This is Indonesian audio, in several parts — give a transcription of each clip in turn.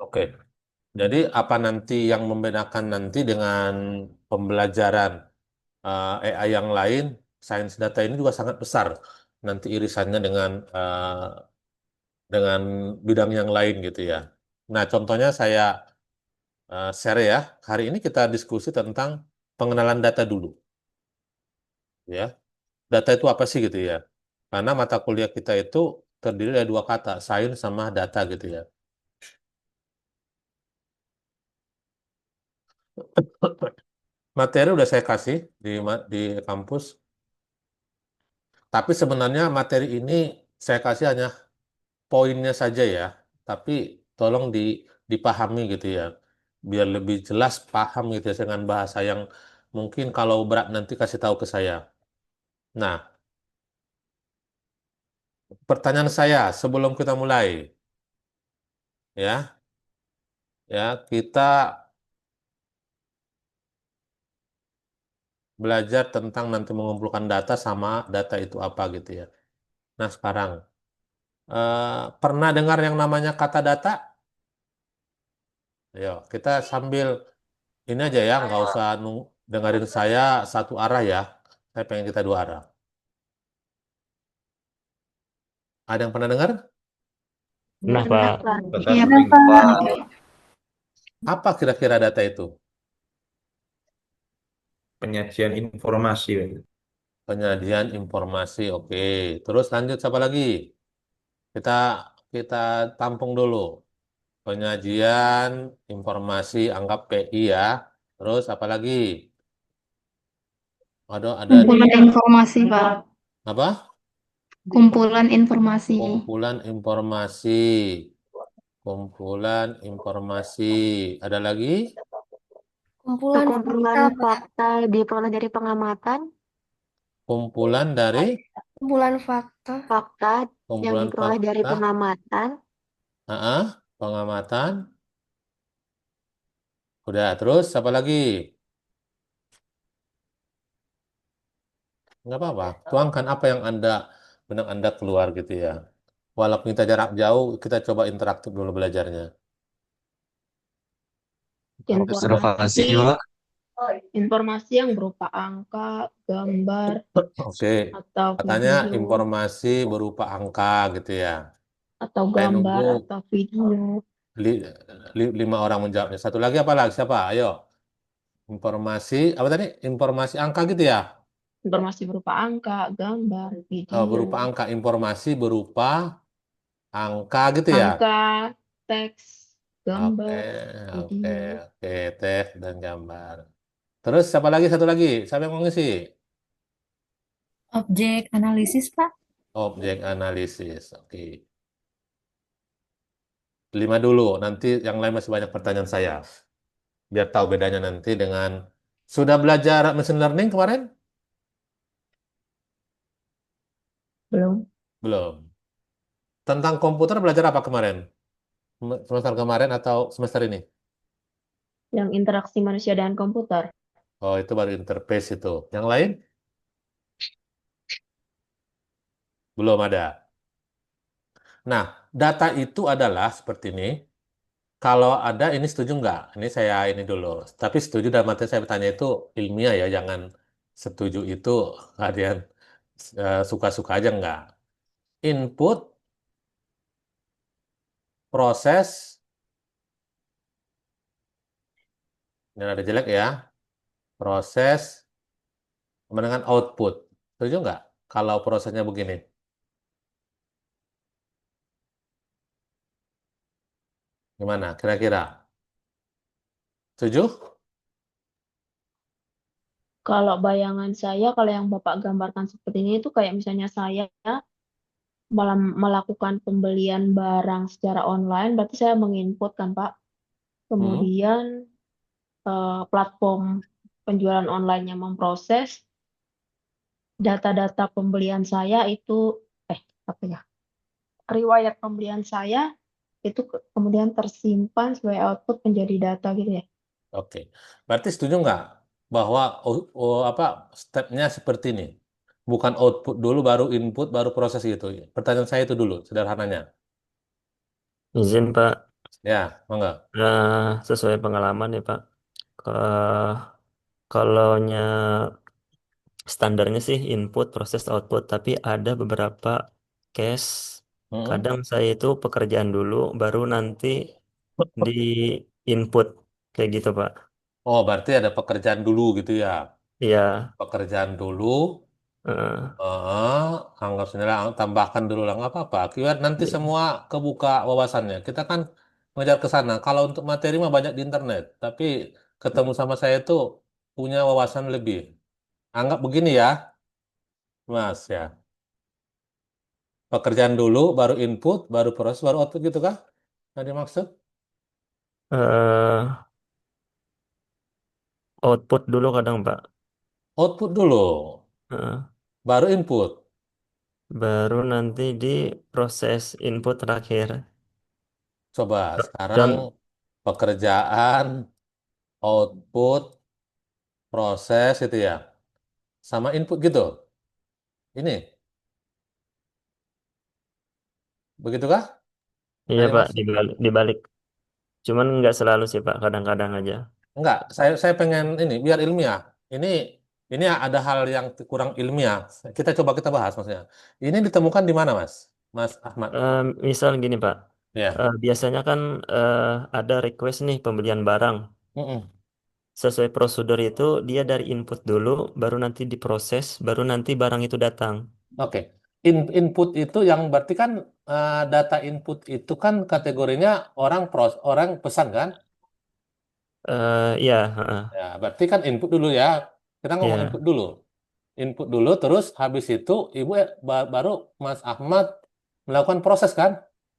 Oke. Jadi apa nanti yang membedakan nanti dengan pembelajaran AI yang lain, sains data ini juga sangat besar nanti irisannya dengan bidang yang lain gitu ya. Nah, contohnya saya share ya. Hari ini kita diskusi tentang pengenalan data dulu ya. Data itu apa sih gitu ya? Karena mata kuliah kita itu terdiri dari dua kata, sains sama data gitu ya. Materi udah saya kasih di kampus, tapi sebenarnya materi ini saya kasih hanya poinnya saja ya. Tapi tolong dipahami gitu ya, biar lebih jelas paham gitu ya dengan bahasa yang mungkin kalau berat nanti kasih tahu ke saya. Nah, pertanyaan saya sebelum kita mulai ya, kita belajar tentang nanti mengumpulkan data sama data itu apa gitu ya. Nah, sekarang pernah dengar yang namanya kata data? Ayo, kita sambil ini aja ya, nggak usah dengerin saya satu arah ya. Saya pengen kita dua arah. Ada yang pernah dengar? Nah, Pernah, Pak, Pak. Kita Iya, sering, Pak. Pak. Apa kira-kira data itu? Penyajian informasi. Penyajian informasi, oke. Terus lanjut siapa lagi? Kita kita tampung dulu. Penyajian informasi, anggap PI ya. Terus apa lagi? Ada Kumpulan informasi, Pak. apa? Kumpulan informasi. Kumpulan informasi. Kumpulan informasi. Ada lagi? Kumpulan fakta diperoleh dari pengamatan, Kumpulan dari kumpulan fakta yang kumpulan diperoleh dari fakta, pengamatan, pengamatan. Udah, terus apa lagi? Nggak apa-apa. Tuangkan apa yang benar Anda keluar gitu ya. Walaupun kita jarak jauh, kita coba interaktif dulu belajarnya. observasi, informasi, Pak. informasi yang berupa angka, gambar, Oke, atau katanya video, informasi berupa angka gitu ya. atau Saya nunggu gambar, atau video, li- lima orang menjawabnya. Satu lagi apa lagi? Siapa? Ayo. Informasi, apa tadi? Informasi angka gitu ya? informasi berupa angka, gambar, Berupa video, angka, informasi berupa angka gitu ya? angka, teks, Oke, gambar, oke, video. oke. Teks dan gambar. Terus siapa lagi? Satu lagi. Siapa yang mau ngisi? Objek analisis, Pak. Objek analisis. Oke. Lima dulu. Nanti yang lain masih banyak pertanyaan saya. Biar tahu bedanya nanti dengan... Sudah belajar machine learning kemarin? Belum. Belum. Tentang komputer belajar apa kemarin? Semester kemarin atau semester ini? Yang interaksi manusia dengan komputer. Oh, itu baru interface itu. Yang lain? Belum ada. Nah, data itu adalah seperti ini. Kalau ada, ini setuju nggak? Ini saya ini dulu. Tapi setuju dalam arti saya bertanya itu ilmiah ya, jangan setuju itu kalian suka-suka aja nggak. Input, proses, ini ada jelek ya, proses, sama dengan output. Setuju nggak? Kalau prosesnya begini. Gimana? Kira-kira? Setuju? Kalau bayangan saya, kalau yang Bapak gambarkan seperti ini itu kayak misalnya saya melakukan pembelian barang secara online, berarti saya menginput kan Pak. Hmm? Kemudian platform penjualan online-nya memproses data-data pembelian saya itu, apa ya, riwayat pembelian saya itu kemudian tersimpan sebagai output menjadi data gitu ya. Oke. Berarti setuju nggak bahwa apa stepnya seperti ini? Bukan output dulu, baru input, baru proses gitu. Pertanyaan saya itu dulu, sederhananya. Izin, Pak. Ya, monggo. Sesuai pengalaman ya Pak. Kalau standarnya sih input, proses, output, tapi ada beberapa case. Mm-mm. Kadang saya itu pekerjaan dulu, baru nanti di input kayak gitu Pak. Oh, berarti ada pekerjaan dulu gitu ya. Iya. Pekerjaan dulu, eh, anggap sendiri, tambahkan dulu lah, nggak apa-apa. Kiwat nanti iya. semua kebuka wawasannya. Kita kan mengejar ke sana. Kalau untuk materi mah banyak di internet, tapi ketemu sama saya itu punya wawasan lebih. Anggap begini ya, Mas ya. Pekerjaan dulu, baru input, baru proses, baru output gitu kah? Yang dimaksud? Eh, Output dulu kadang Pak. Output dulu, Eh, baru input. Baru nanti di proses input terakhir. Coba sekarang Dan pekerjaan, output, proses itu ya, sama input gitu. Ini, begitukah? iya Yang Pak, dimaksud? dibalik. Cuman nggak selalu sih Pak, kadang-kadang aja. Enggak, saya pengen ini biar ilmiah. Ini ada hal yang kurang ilmiah. Kita bahas maksudnya. Ini ditemukan di mana, Mas? Mas Ahmad. Misal gini Pak, Ya. biasanya kan eh, ada request nih pembelian barang. Mm-mm. Sesuai prosedur itu dia dari input dulu, baru nanti diproses, baru nanti barang itu datang. Oke. Input itu yang berarti kan data input itu kan kategorinya orang pesan kan? Iya, heeh. Ya, berarti kan input dulu ya. Kita ngomong input Iya, dulu. Input dulu, terus habis itu Ibu baru Mas Ahmad melakukan proses kan?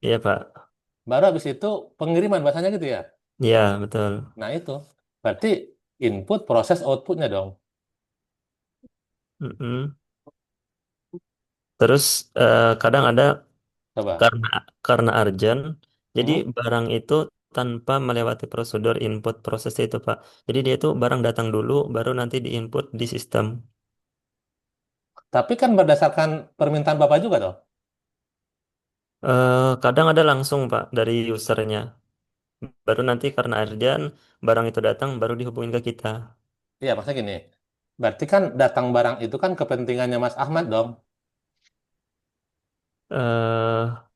iya Pak. Baru habis itu pengiriman bahasanya gitu ya. Iya, betul. Nah itu berarti input proses outputnya dong. Mm-mm. Terus kadang ada Coba. karena urgent, jadi Mm-mm. barang itu tanpa melewati prosedur input proses itu Pak. Jadi dia itu barang datang dulu, baru nanti diinput di sistem. Tapi kan berdasarkan permintaan Bapak juga dong. Kadang ada langsung Pak dari usernya. Baru nanti karena urgent, barang itu datang, baru dihubungin ke kita. Iya, maksudnya gini. Berarti kan datang barang itu kan kepentingannya Mas Ahmad dong. eh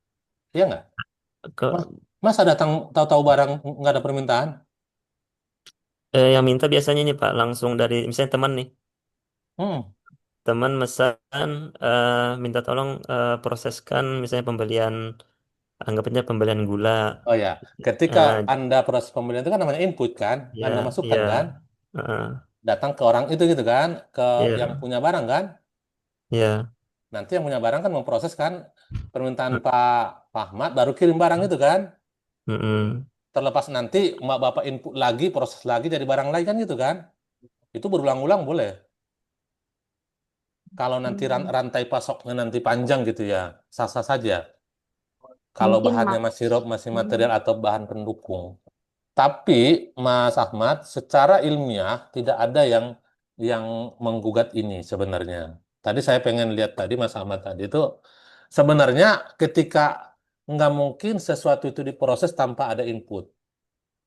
Iya nggak? ke Mas, masa datang tahu-tahu barang nggak ada permintaan? yang minta biasanya nih Pak langsung dari misalnya teman nih, Hmm. teman mesan minta tolong proseskan misalnya pembelian, anggapnya pembelian gula. Oh ya, ketika Eh, Anda proses pembelian itu kan namanya input kan? Anda ya, masukkan kan? ya, eh, Datang ke orang itu gitu kan? Ke yang ya, punya barang kan? ya, Nanti yang punya barang kan memproses kan permintaan Pak Ahmad baru kirim barang itu kan? mm-mm, Terlepas nanti Mbak Bapak input lagi, proses lagi jadi barang lagi kan gitu kan? Itu berulang-ulang boleh. Kalau nanti rantai pasoknya nanti panjang gitu ya, sah-sah saja. Kalau Mungkin bahannya mak masih masih material atau bahan pendukung. Tapi Mas Ahmad, secara ilmiah tidak ada yang menggugat ini sebenarnya. Tadi saya pengen lihat tadi Mas Ahmad tadi itu sebenarnya ketika nggak mungkin sesuatu itu diproses tanpa ada input.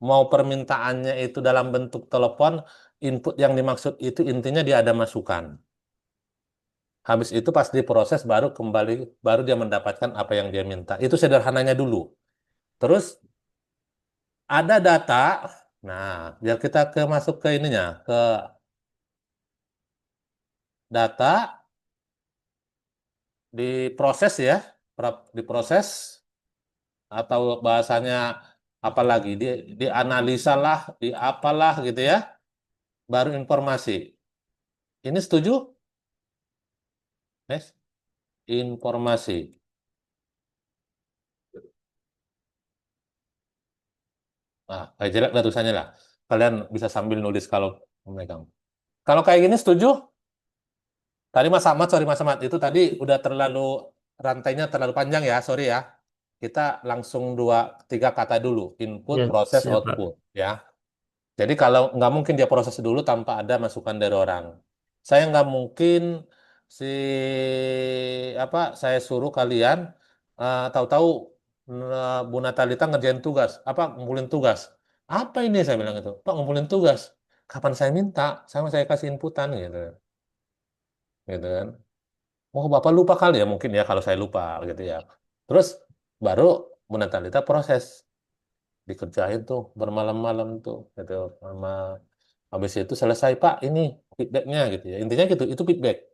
Mau permintaannya itu dalam bentuk telepon, input yang dimaksud itu intinya dia ada masukan. Habis itu pas diproses baru dia mendapatkan apa yang dia minta. Itu sederhananya dulu. Terus ada data. Nah, biar kita masuk ke ininya, ke data diproses ya, diproses atau bahasanya apalagi dianalisa lah, di apalah gitu ya, baru informasi. Ini setuju? Yes? Informasi. Nah, kayak jelek lah tulisannya lah. Kalian bisa sambil nulis kalau memegang. Kalau kayak gini setuju? Tadi Mas Ahmad, sorry Mas Ahmad, itu tadi udah terlalu rantainya terlalu panjang ya, sorry ya. Kita langsung dua, tiga kata dulu, input, ya, proses, siap output, Pak. ya. Jadi kalau nggak mungkin dia proses dulu tanpa ada masukan dari orang. Saya nggak mungkin si apa, saya suruh kalian tahu-tahu. Bu Natalita ngerjain tugas, apa ngumpulin tugas. Apa ini saya bilang itu? Pak ngumpulin tugas. Kapan saya minta? Saya kasih inputan gitu, gitu kan. Oh Bapak lupa kali ya mungkin ya kalau saya lupa gitu ya. Terus baru Bu Natalita proses dikerjain tuh bermalam-malam tuh gitu sama habis itu selesai Pak ini feedbacknya gitu ya. Intinya gitu itu feedback.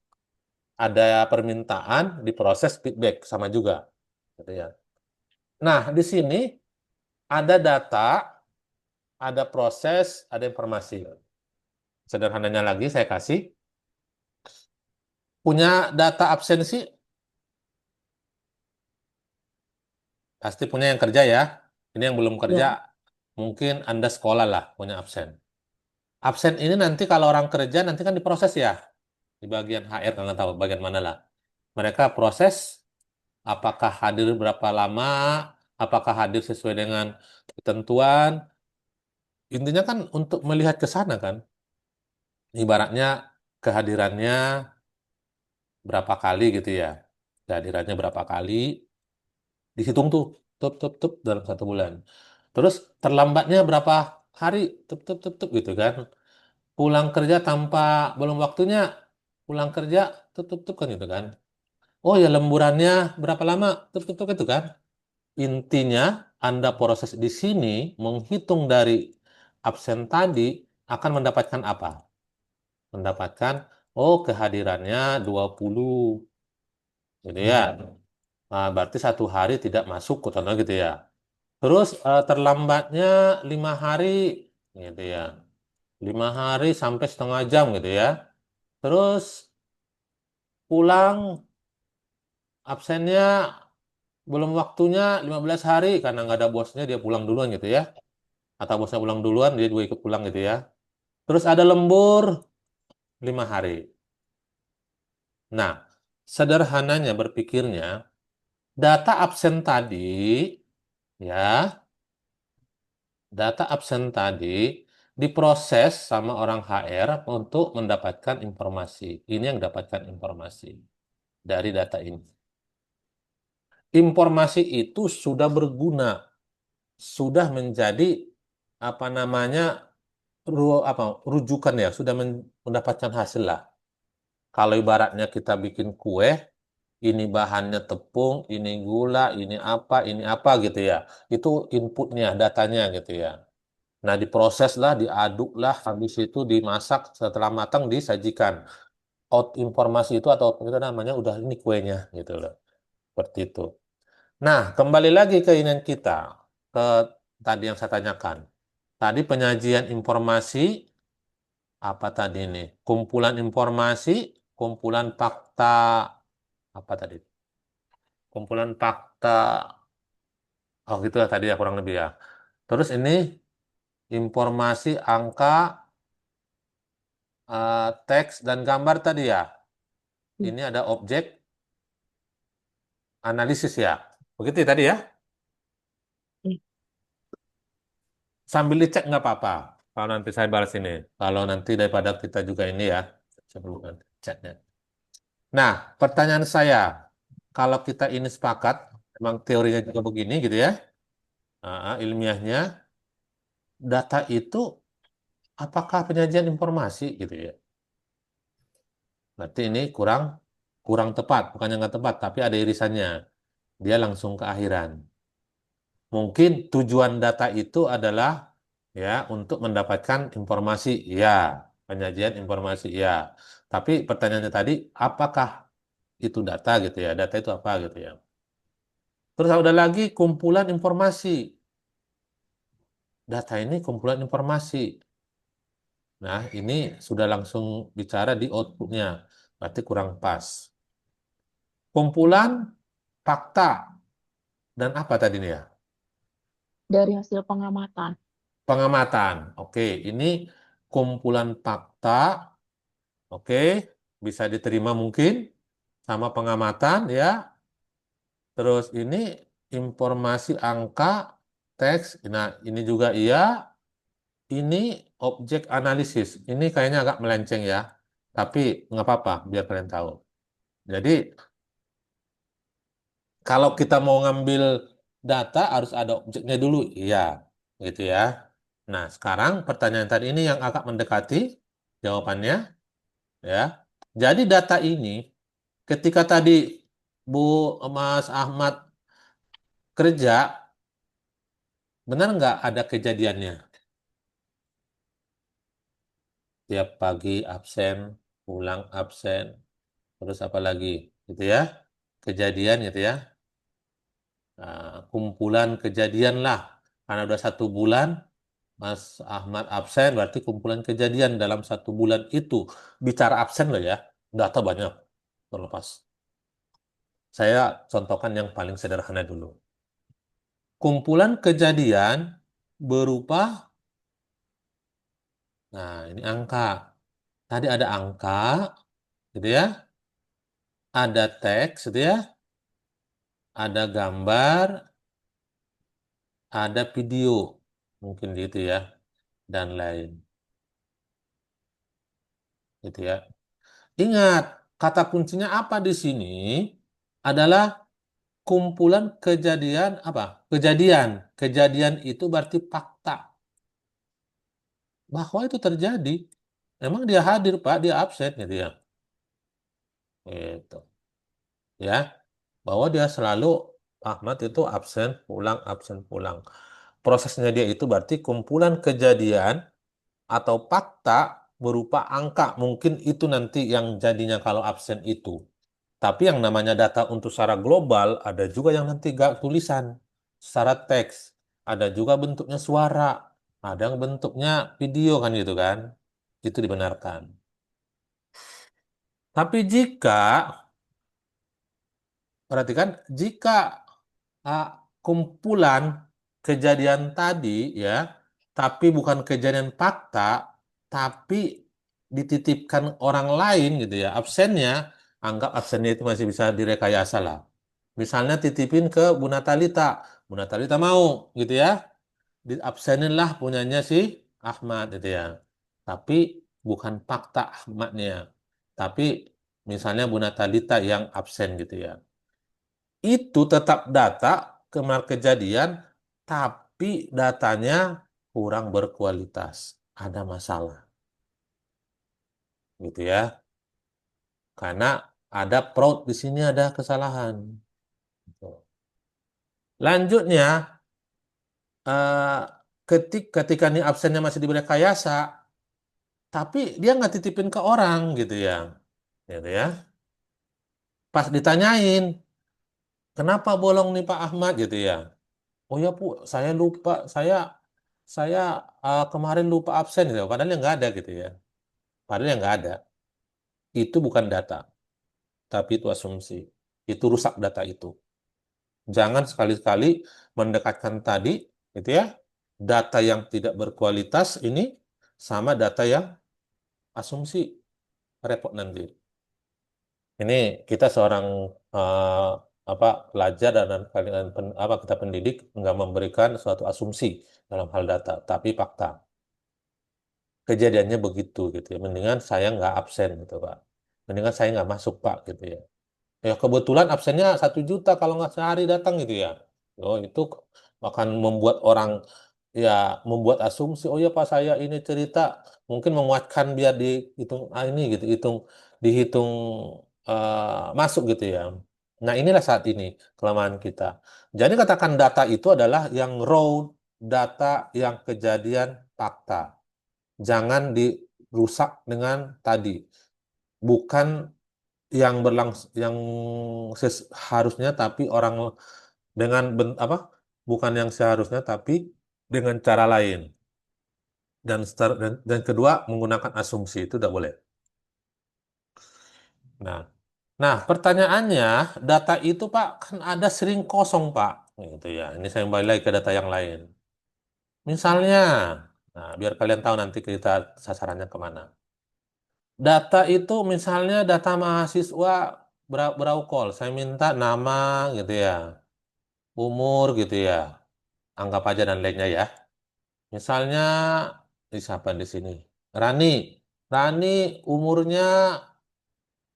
Ada permintaan diproses feedback sama juga gitu ya. Nah, di sini ada data, ada proses, ada informasi. Sederhananya lagi saya kasih, punya data absensi, pasti punya yang kerja ya. Ini yang belum kerja, Ya. mungkin Anda sekolah lah punya absen. Absen ini nanti kalau orang kerja nanti kan diproses ya, di bagian HR, kalian tahu bagian mana lah. Mereka proses, apakah hadir berapa lama, apakah hadir sesuai dengan ketentuan. Intinya kan untuk melihat ke sana kan. Ibaratnya kehadirannya berapa kali gitu ya. Kehadirannya berapa kali, dihitung tuh, tup dalam 1 bulan. Terus terlambatnya berapa hari, tup gitu kan. Pulang kerja tanpa belum waktunya, pulang kerja, tup kan gitu kan. Oh ya lemburannya berapa lama, tup itu kan. Intinya Anda proses di sini menghitung dari absen tadi akan mendapatkan apa? Mendapatkan, oh kehadirannya 20 gitu ya. Nah, berarti 1 hari tidak masuk contohnya gitu ya. Terus terlambatnya 5 hari gitu ya. 5 hari sampai setengah jam gitu ya. Terus pulang absennya belum waktunya 15 hari karena nggak ada bosnya dia pulang duluan gitu ya. Atau bosnya pulang duluan dia juga ikut pulang gitu ya. Terus ada lembur 5 hari. Nah, sederhananya berpikirnya data absen tadi ya, data absen tadi diproses sama orang HR untuk mendapatkan informasi. Ini yang dapatkan informasi dari data ini. Informasi itu sudah berguna, sudah menjadi apa namanya rujukan ya, sudah mendapatkan hasil lah. Kalau ibaratnya kita bikin kue, ini bahannya tepung, ini gula, ini apa gitu ya. Itu inputnya, datanya gitu ya. Nah, diproses lah, diaduk lah, habis itu dimasak, setelah matang disajikan. Out informasi itu atau apa itu namanya udah ini kuenya gitu loh. Seperti itu. Nah, kembali lagi ke ini kita, ke tadi yang saya tanyakan. Tadi penyajian informasi apa tadi nih? Kumpulan informasi, kumpulan fakta apa tadi? Kumpulan fakta, oh gitu lah tadi ya kurang lebih ya. Terus ini informasi, angka, teks dan gambar tadi ya. Hmm. Ini ada objek analisis ya. Begitu ya tadi ya. Hmm. Sambil dicek nggak apa-apa. Kalau nanti saya balas ini. Kalau nanti daripada kita juga ini ya. Sebelum nanti chatnya. Nah, pertanyaan saya. Kalau kita ini sepakat, memang teorinya juga begini gitu ya. Ilmiahnya, data itu apakah penyajian informasi gitu ya. Berarti ini kurang kurang tepat. Bukannya nggak tepat, tapi ada irisannya. Dia langsung ke akhiran. Mungkin tujuan data itu adalah ya untuk mendapatkan informasi, ya, penyajian informasi, ya. Tapi pertanyaannya tadi, apakah itu data gitu ya? Data itu apa gitu ya? Terus ada lagi kumpulan informasi. Data ini kumpulan informasi. Nah, ini sudah langsung bicara di outputnya. Berarti kurang pas. Kumpulan fakta dan apa tadi nih ya? Dari hasil pengamatan. Pengamatan. Oke, ini kumpulan fakta. Oke, bisa diterima mungkin sama pengamatan ya. Terus ini informasi angka, teks. Nah, ini juga iya. Ini objek analisis. Ini kayaknya agak melenceng ya. Tapi nggak apa-apa, biar kalian tahu. Jadi, kalau kita mau ngambil data harus ada objeknya dulu, iya, gitu ya. Nah, sekarang pertanyaan tadi ini yang agak mendekati jawabannya, ya. Jadi data ini, ketika tadi Bu Mas Ahmad kerja, benar nggak ada kejadiannya? Tiap pagi absen, pulang absen, terus apa lagi, gitu ya? Kejadian gitu ya. Nah, kumpulan kejadian lah. Karena udah 1 bulan, Mas Ahmad absen, berarti kumpulan kejadian dalam 1 bulan itu. Bicara absen loh ya, data banyak terlepas. Saya contohkan yang paling sederhana dulu. Kumpulan kejadian berupa, nah ini angka. Tadi ada angka, gitu ya. Ada teks, gitu ya. Ada gambar, ada video, mungkin gitu ya, dan lain, gitu ya. Ingat, kata kuncinya apa di sini adalah kumpulan kejadian apa? Kejadian. Kejadian itu berarti fakta bahwa itu terjadi. Emang dia hadir, Pak, dia absen gitu ya. Gitu. Ya, bahwa dia selalu Ahmad itu absen pulang. Prosesnya dia itu berarti kumpulan kejadian atau fakta berupa angka. Mungkin itu nanti yang jadinya kalau absen itu. Tapi yang namanya data untuk secara global ada juga yang nanti gak tulisan, secara teks, ada juga bentuknya suara, ada yang bentuknya video kan gitu kan. Itu dibenarkan. Tapi perhatikan, jika ah, kumpulan kejadian tadi ya, tapi bukan kejadian fakta, tapi dititipkan orang lain gitu ya, absennya, anggap absennya itu masih bisa direkayasa lah. Misalnya titipin ke Bu Natalita mau gitu ya, diabsenin lah punyanya si Ahmad gitu ya. Tapi bukan fakta Ahmadnya, tapi misalnya Bu Natalita yang absen gitu ya. Itu tetap data kemarin kejadian, tapi datanya kurang berkualitas. Ada masalah, gitu ya. Karena ada fraud di sini, ada kesalahan. Gitu. Lanjutnya, eh, ketika nih absennya masih diberi rekayasa, tapi dia nggak titipin ke orang, gitu ya. Pas ditanyain, kenapa bolong nih Pak Ahmad, gitu ya. Oh ya Bu, saya lupa, saya kemarin lupa absen gitu. Padahal yang nggak ada gitu ya. Padahal yang nggak ada. Itu bukan data, tapi itu asumsi. Itu rusak data itu. Jangan sekali-kali mendekatkan tadi, gitu ya, data yang tidak berkualitas ini sama data yang asumsi. Repot nanti. Ini kita seorang eh, apa pelajar dan kalian apa kita pendidik nggak memberikan suatu asumsi dalam hal data, tapi fakta. Kejadiannya begitu gitu ya. Mendingan saya nggak absen gitu Pak. Mendingan saya nggak masuk Pak gitu ya. Ya kebetulan absennya 1 juta kalau nggak sehari datang gitu ya. Oh itu akan membuat orang ya membuat asumsi. Oh ya Pak saya ini cerita mungkin menguatkan biar dihitung ini gitu dihitung masuk gitu ya. Nah inilah saat ini kelemahan kita. Jadi katakan data itu adalah yang raw data yang kejadian fakta. Jangan dirusak dengan tadi. Bukan yang seharusnya tapi orang dengan apa? Bukan yang seharusnya tapi dengan cara lain. Dan kedua menggunakan asumsi itu tidak boleh. Nah, nah pertanyaannya data itu Pak kan ada sering kosong Pak. Gitu ya. Ini saya kembali lagi ke data yang lain. Misalnya, nah biar kalian tahu nanti kita sasarannya kemana. Data itu misalnya data mahasiswa Braukol, saya minta nama gitu ya, umur gitu ya, anggap aja dan lainnya ya. Misalnya, di siapa di sini? Rani, Rani umurnya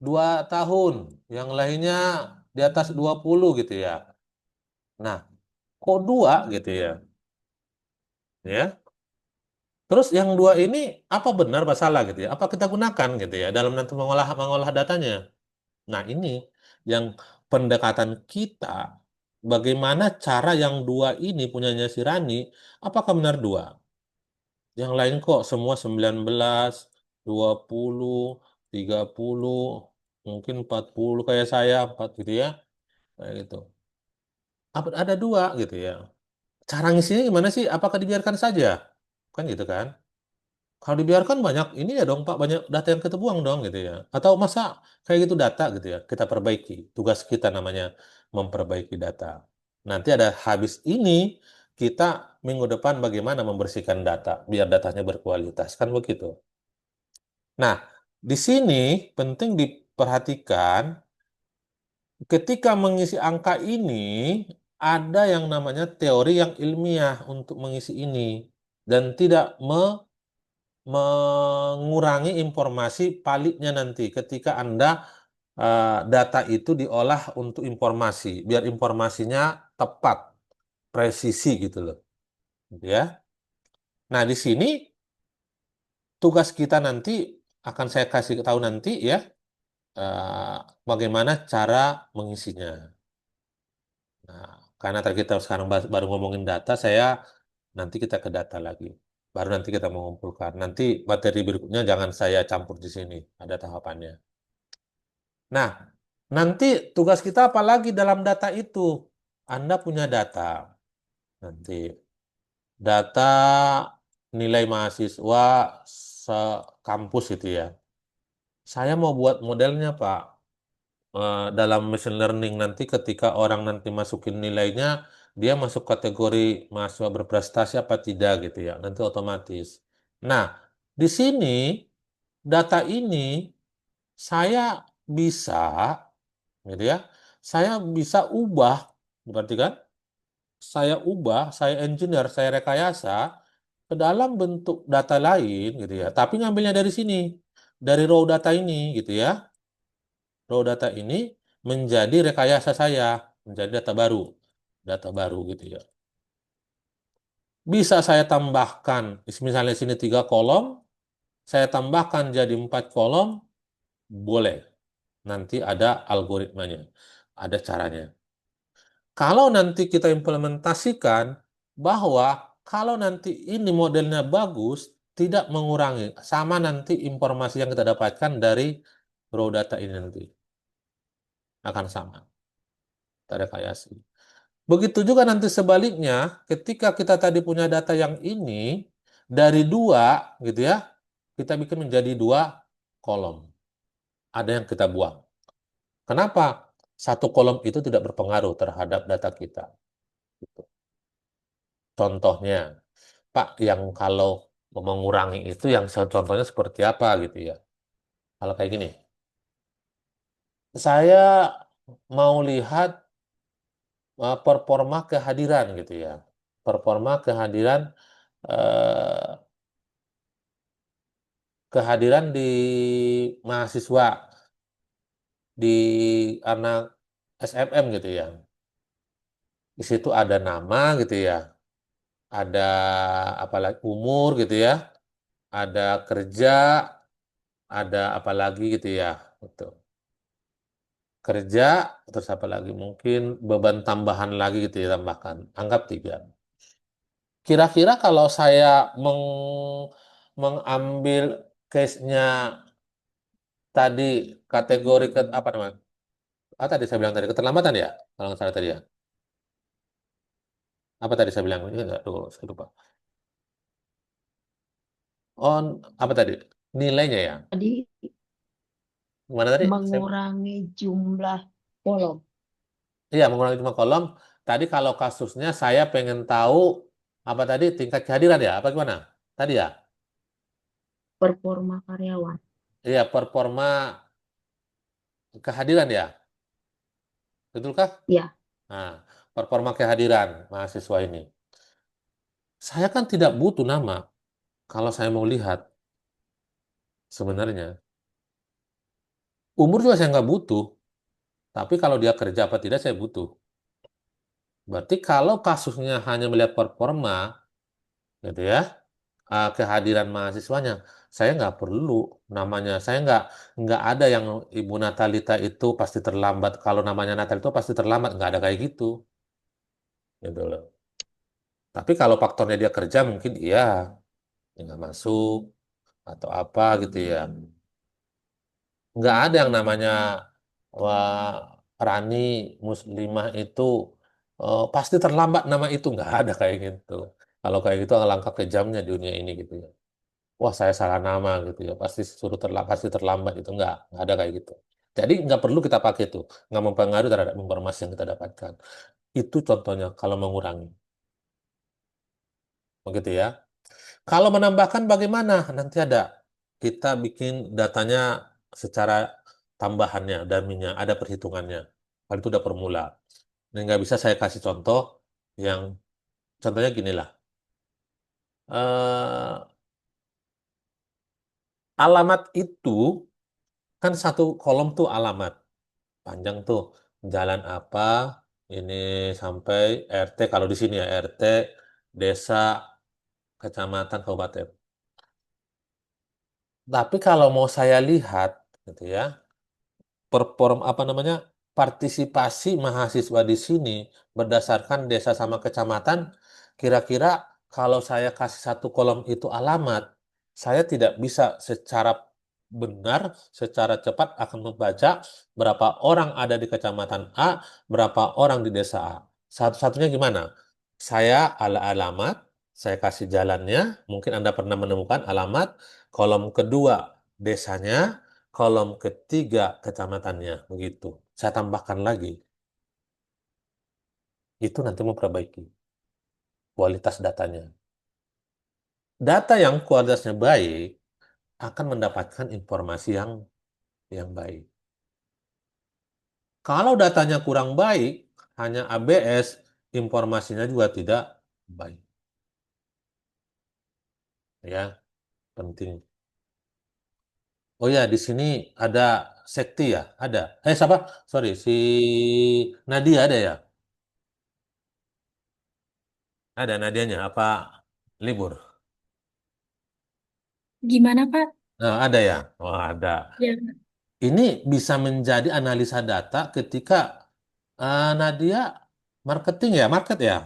2 tahun, yang lainnya di atas 20 gitu ya. Nah, Kok dua gitu ya? Ya. Terus yang dua ini apa benar masalah gitu ya? Apa kita gunakan gitu ya dalam nanti mengolah mengolah datanya? Nah, ini yang pendekatan kita, bagaimana cara yang dua ini punyanya si Rani, apakah benar dua? Yang lain kok semua 19, 20, 30, mungkin 40 kayak saya, 4 gitu ya. Kayak gitu. Apa ada dua gitu ya. Cara ngisinya gimana sih? Apakah dibiarkan saja? Kan gitu kan? Kalau dibiarkan banyak ini ya dong Pak, banyak data yang kita buang dong gitu ya. Atau masa kayak gitu data gitu ya, kita perbaiki. Tugas kita namanya memperbaiki data. Nanti ada habis ini kita minggu depan bagaimana membersihkan data biar datanya berkualitas kan begitu. Nah, di sini penting diperhatikan ketika mengisi angka ini ada yang namanya teori yang ilmiah untuk mengisi ini dan tidak mengurangi informasi palingnya nanti ketika Anda data itu diolah untuk informasi, biar informasinya tepat, presisi gitu loh, gitu ya. Nah, di sini tugas kita nanti akan saya kasih tahu nanti ya, eh, bagaimana cara mengisinya. Nah, karena tadi kita sekarang baru ngomongin data, saya nanti kita ke data lagi. Baru nanti kita mengumpulkan. Nanti materi berikutnya jangan saya campur di sini. Ada tahapannya. Nah, nanti tugas kita apa lagi dalam data itu? Anda punya data. Nanti data nilai mahasiswa sekampus itu ya. Saya mau buat modelnya, Pak. Dalam machine learning nanti ketika orang nanti masukin nilainya, dia masuk kategori mahasiswa berprestasi apa tidak gitu ya. Nanti otomatis. Nah, di sini data ini saya bisa gitu ya. Saya bisa ubah, berarti kan? Saya ubah, saya engineer, saya rekayasa ke dalam bentuk data lain gitu ya. Tapi ngambilnya dari sini, dari raw data ini gitu ya. Raw data ini menjadi rekayasa saya, menjadi data baru gitu ya. Bisa saya tambahkan, misalnya sini 3 kolom, saya tambahkan jadi 4 kolom, boleh. Nanti ada algoritmanya, ada caranya. Kalau nanti kita implementasikan bahwa kalau nanti ini modelnya bagus, tidak mengurangi, sama nanti informasi yang kita dapatkan dari raw data ini nanti akan sama, kita rekayasa. Begitu juga nanti sebaliknya, ketika kita tadi punya data yang ini, dari dua, gitu ya, kita bikin menjadi 2 kolom. Ada yang kita buang. Kenapa? 1 kolom itu tidak berpengaruh terhadap data kita. Gitu. Contohnya, Pak, yang kalau mengurangi itu yang contohnya seperti apa gitu ya. Kalau kayak gini, saya mau lihat performa kehadiran gitu ya. Performa kehadiran eh, kehadiran di mahasiswa di anak SMM gitu ya. Di situ ada nama gitu ya, ada apalagi umur gitu ya, ada kerja, ada apalagi gitu ya. Gitu. Kerja, terus apa lagi? Mungkin beban tambahan lagi gitu ya, tambahkan. Anggap 3. Kira-kira kalau saya mengambil case-nya tadi kategori ke, apa namanya? Tadi saya bilang tadi keterlambatan ya, kalau nggak salah tadi ya. Apa tadi saya bilang? Ini enggak, tuh, saya lupa. Oh, apa tadi? Nilainya ya. Tadi Gimana tadi? mengurangi jumlah kolom. Iya, mengurangi cuma kolom. Tadi kalau kasusnya saya pengen tahu apa tadi tingkat kehadiran ya? Apa gimana? Tadi ya? Performa karyawan. Iya, performa kehadiran ya. Betulkah? Ya, Nah, performa kehadiran mahasiswa ini. Saya kan tidak butuh nama kalau saya mau lihat sebenarnya. Umur juga saya nggak butuh. Tapi kalau dia kerja apa tidak saya butuh. Berarti kalau kasusnya hanya melihat performa, gitu ya, kehadiran mahasiswanya, saya nggak perlu namanya. Saya nggak ada yang Ibu Natalita itu pasti terlambat. Kalau namanya Natal itu pasti terlambat, nggak ada kayak gitu, gitu loh. Tapi kalau faktornya dia kerja mungkin iya, dia nggak masuk atau apa gitu ya. Nggak ada yang namanya wah, Rani Muslimah itu pasti terlambat nama itu nggak ada kayak gitu. Kalau kayak gitu alangkah kejamnya dunia ini gitu ya. Wah saya salah nama gitu ya, pasti suruh terlambat, pasti terlambat itu nggak ada kayak gitu. Jadi nggak perlu kita pakai itu, nggak mempengaruhi terhadap informasi yang kita dapatkan. Itu contohnya kalau mengurangi, begitu ya. Kalau menambahkan bagaimana? Nanti ada kita bikin datanya secara tambahannya, dummy-nya, ada perhitungannya. Hal itu udah formula. Ini nggak bisa saya kasih contoh yang contohnya gini lah. Eh, Alamat itu kan satu kolom tuh alamat panjang tuh jalan apa ini sampai RT kalau di sini ya RT desa kecamatan kabupaten. Tapi kalau mau saya lihat gitu ya perform apa namanya partisipasi mahasiswa di sini berdasarkan desa sama kecamatan, kira-kira kalau saya kasih satu kolom itu alamat, saya tidak bisa secara benar, secara cepat akan membaca berapa orang ada di kecamatan A, berapa orang di desa A. Satu-satunya gimana? Saya alamat, saya kasih jalannya, mungkin Anda pernah menemukan alamat, kolom kedua desanya, kolom ketiga kecamatannya, begitu. Saya tambahkan lagi. Itu nanti memperbaiki kualitas datanya. Data yang kualitasnya baik akan mendapatkan informasi yang baik. Kalau datanya kurang baik, hanya ABS, informasinya juga tidak baik. Ya, penting. Oh ya, di sini ada Sekti ya? Ada. Siapa? Sorry, si Nadia ada ya? Ada Nadianya. Apa libur? Gimana, Pak? Nah, ada ya? Oh, ada. Ya, Ini bisa menjadi analisa data ketika Nadia marketing ya, market ya.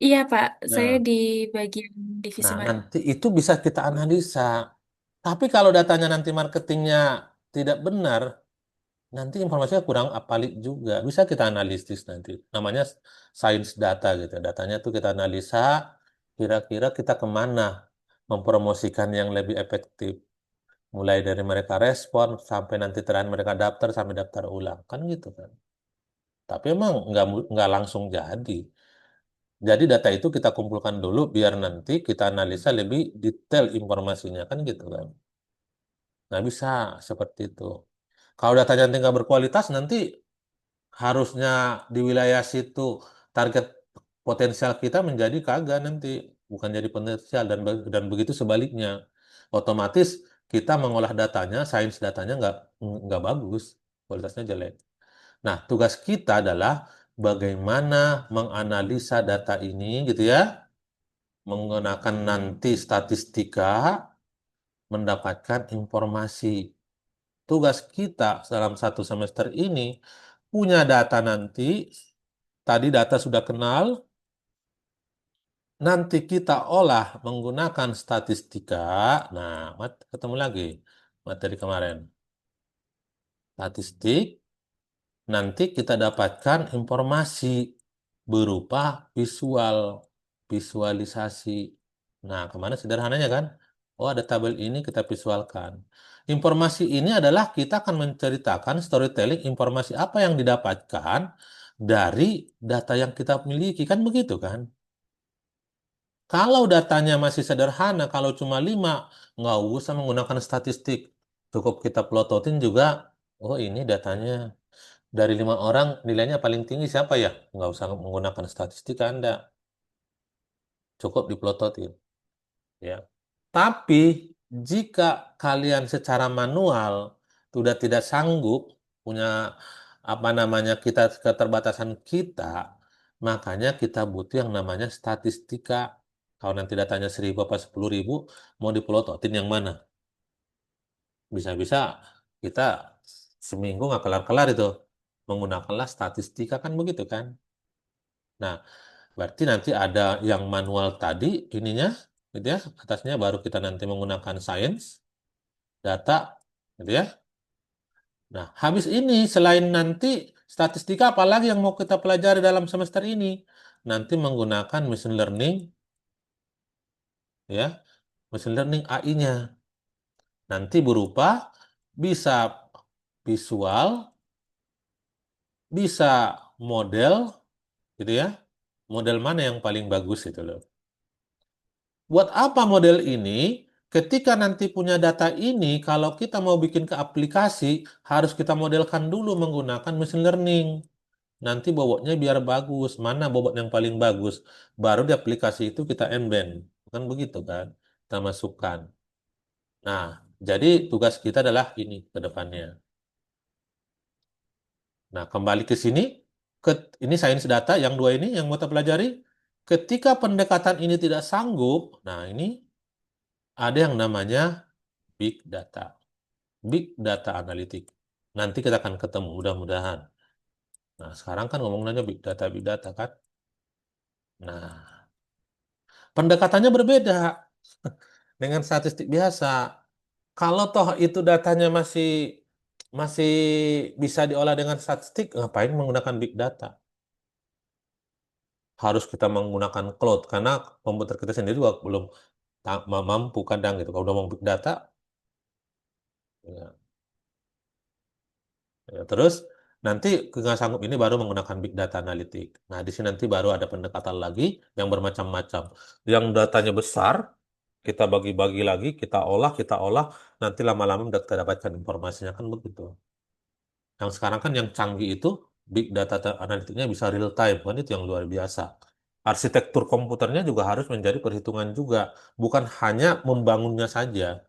iya, Pak. Saya Nah, di bagian divisi nah, marketing. nanti itu bisa kita analisa. Tapi kalau datanya nanti marketingnya tidak benar, nanti informasinya kurang valid juga. Bisa kita analisis nanti. Namanya sains data gitu. Datanya tuh kita analisa, kira-kira kita kemana mempromosikan yang lebih efektif. Mulai dari mereka respon, sampai nanti terakhir mereka daftar, sampai daftar ulang. Kan gitu kan. Tapi emang nggak langsung jadi. Jadi data itu kita kumpulkan dulu, biar nanti kita analisa lebih detail informasinya. Kan gitu kan. Nggak bisa seperti itu. Kalau datanya nanti nggak berkualitas, nanti harusnya di wilayah situ target potensial kita menjadi kagak nanti bukan jadi potensial dan begitu sebaliknya otomatis kita mengolah datanya sains datanya nggak bagus kualitasnya jelek. Nah tugas kita adalah bagaimana menganalisa data ini gitu ya menggunakan nanti statistika mendapatkan informasi. Tugas kita dalam satu semester ini punya data nanti, tadi data sudah kenal, nanti kita olah menggunakan statistika. Nah, ketemu lagi materi kemarin. Statistik, nanti kita dapatkan informasi berupa visual, visualisasi. Nah, kemana sederhananya kan? Oh, ada tabel ini kita visualkan. Informasi ini adalah kita akan menceritakan storytelling informasi apa yang didapatkan dari data yang kita miliki. Kan begitu kan? Kalau datanya masih sederhana, kalau cuma 5, nggak usah menggunakan statistik. Cukup kita plototin juga, oh ini datanya dari 5 orang nilainya paling tinggi siapa ya? Nggak usah menggunakan statistik Anda. Cukup diplototin. Ya. Tapi jika kalian secara manual sudah tidak sanggup punya apa namanya keterbatasan kita, makanya kita butuh yang namanya statistika. Kalau nanti datanya 1.000 apa 10.000, mau dipelototin yang mana? Bisa-bisa kita seminggu nggak kelar-kelar itu. Menggunakanlah statistika kan begitu kan? Nah, berarti nanti ada yang manual tadi ininya, gitu ya, atasnya baru kita nanti menggunakan science, data, gitu ya. Nah, habis ini selain nanti statistika apalagi yang mau kita pelajari dalam semester ini? Nanti menggunakan machine learning, ya, machine learning AI-nya. Nanti berupa bisa visual, bisa model, gitu ya. Model mana yang paling bagus itu loh. Buat apa model ini? Ketika nanti punya data ini, kalau kita mau bikin ke aplikasi, harus kita modelkan dulu menggunakan machine learning. Nanti bobotnya biar bagus. Mana bobot yang paling bagus? Baru di aplikasi itu kita embed. Kan begitu kan? Kita masukkan. Nah, jadi tugas kita adalah ini ke depannya. Nah, kembali ke sini. Ini sains data yang dua ini yang mau kita pelajari. Ketika pendekatan ini tidak sanggup, nah ini ada yang namanya big data. Big data analytic. Nanti kita akan ketemu, mudah-mudahan. Nah, sekarang kan ngomongnya big data kan. Nah, pendekatannya berbeda dengan statistik biasa. Kalau toh itu datanya masih masih bisa diolah dengan statistik, ngapain menggunakan big data? Harus kita menggunakan cloud karena komputer kita sendiri juga belum mampu kadang gitu. Kalau udah mau big data, ya, ya, terus nanti nggak sanggup ini baru menggunakan big data analitik. Nah, di sini nanti baru ada pendekatan lagi yang bermacam-macam. Yang datanya besar, kita bagi-bagi lagi, kita olah, nanti lama-lama udah kita dapatkan informasinya kan begitu. Yang sekarang kan yang canggih itu big data analitiknya bisa real time, kan itu yang luar biasa. Arsitektur komputernya juga harus menjadi perhitungan juga, bukan hanya membangunnya saja,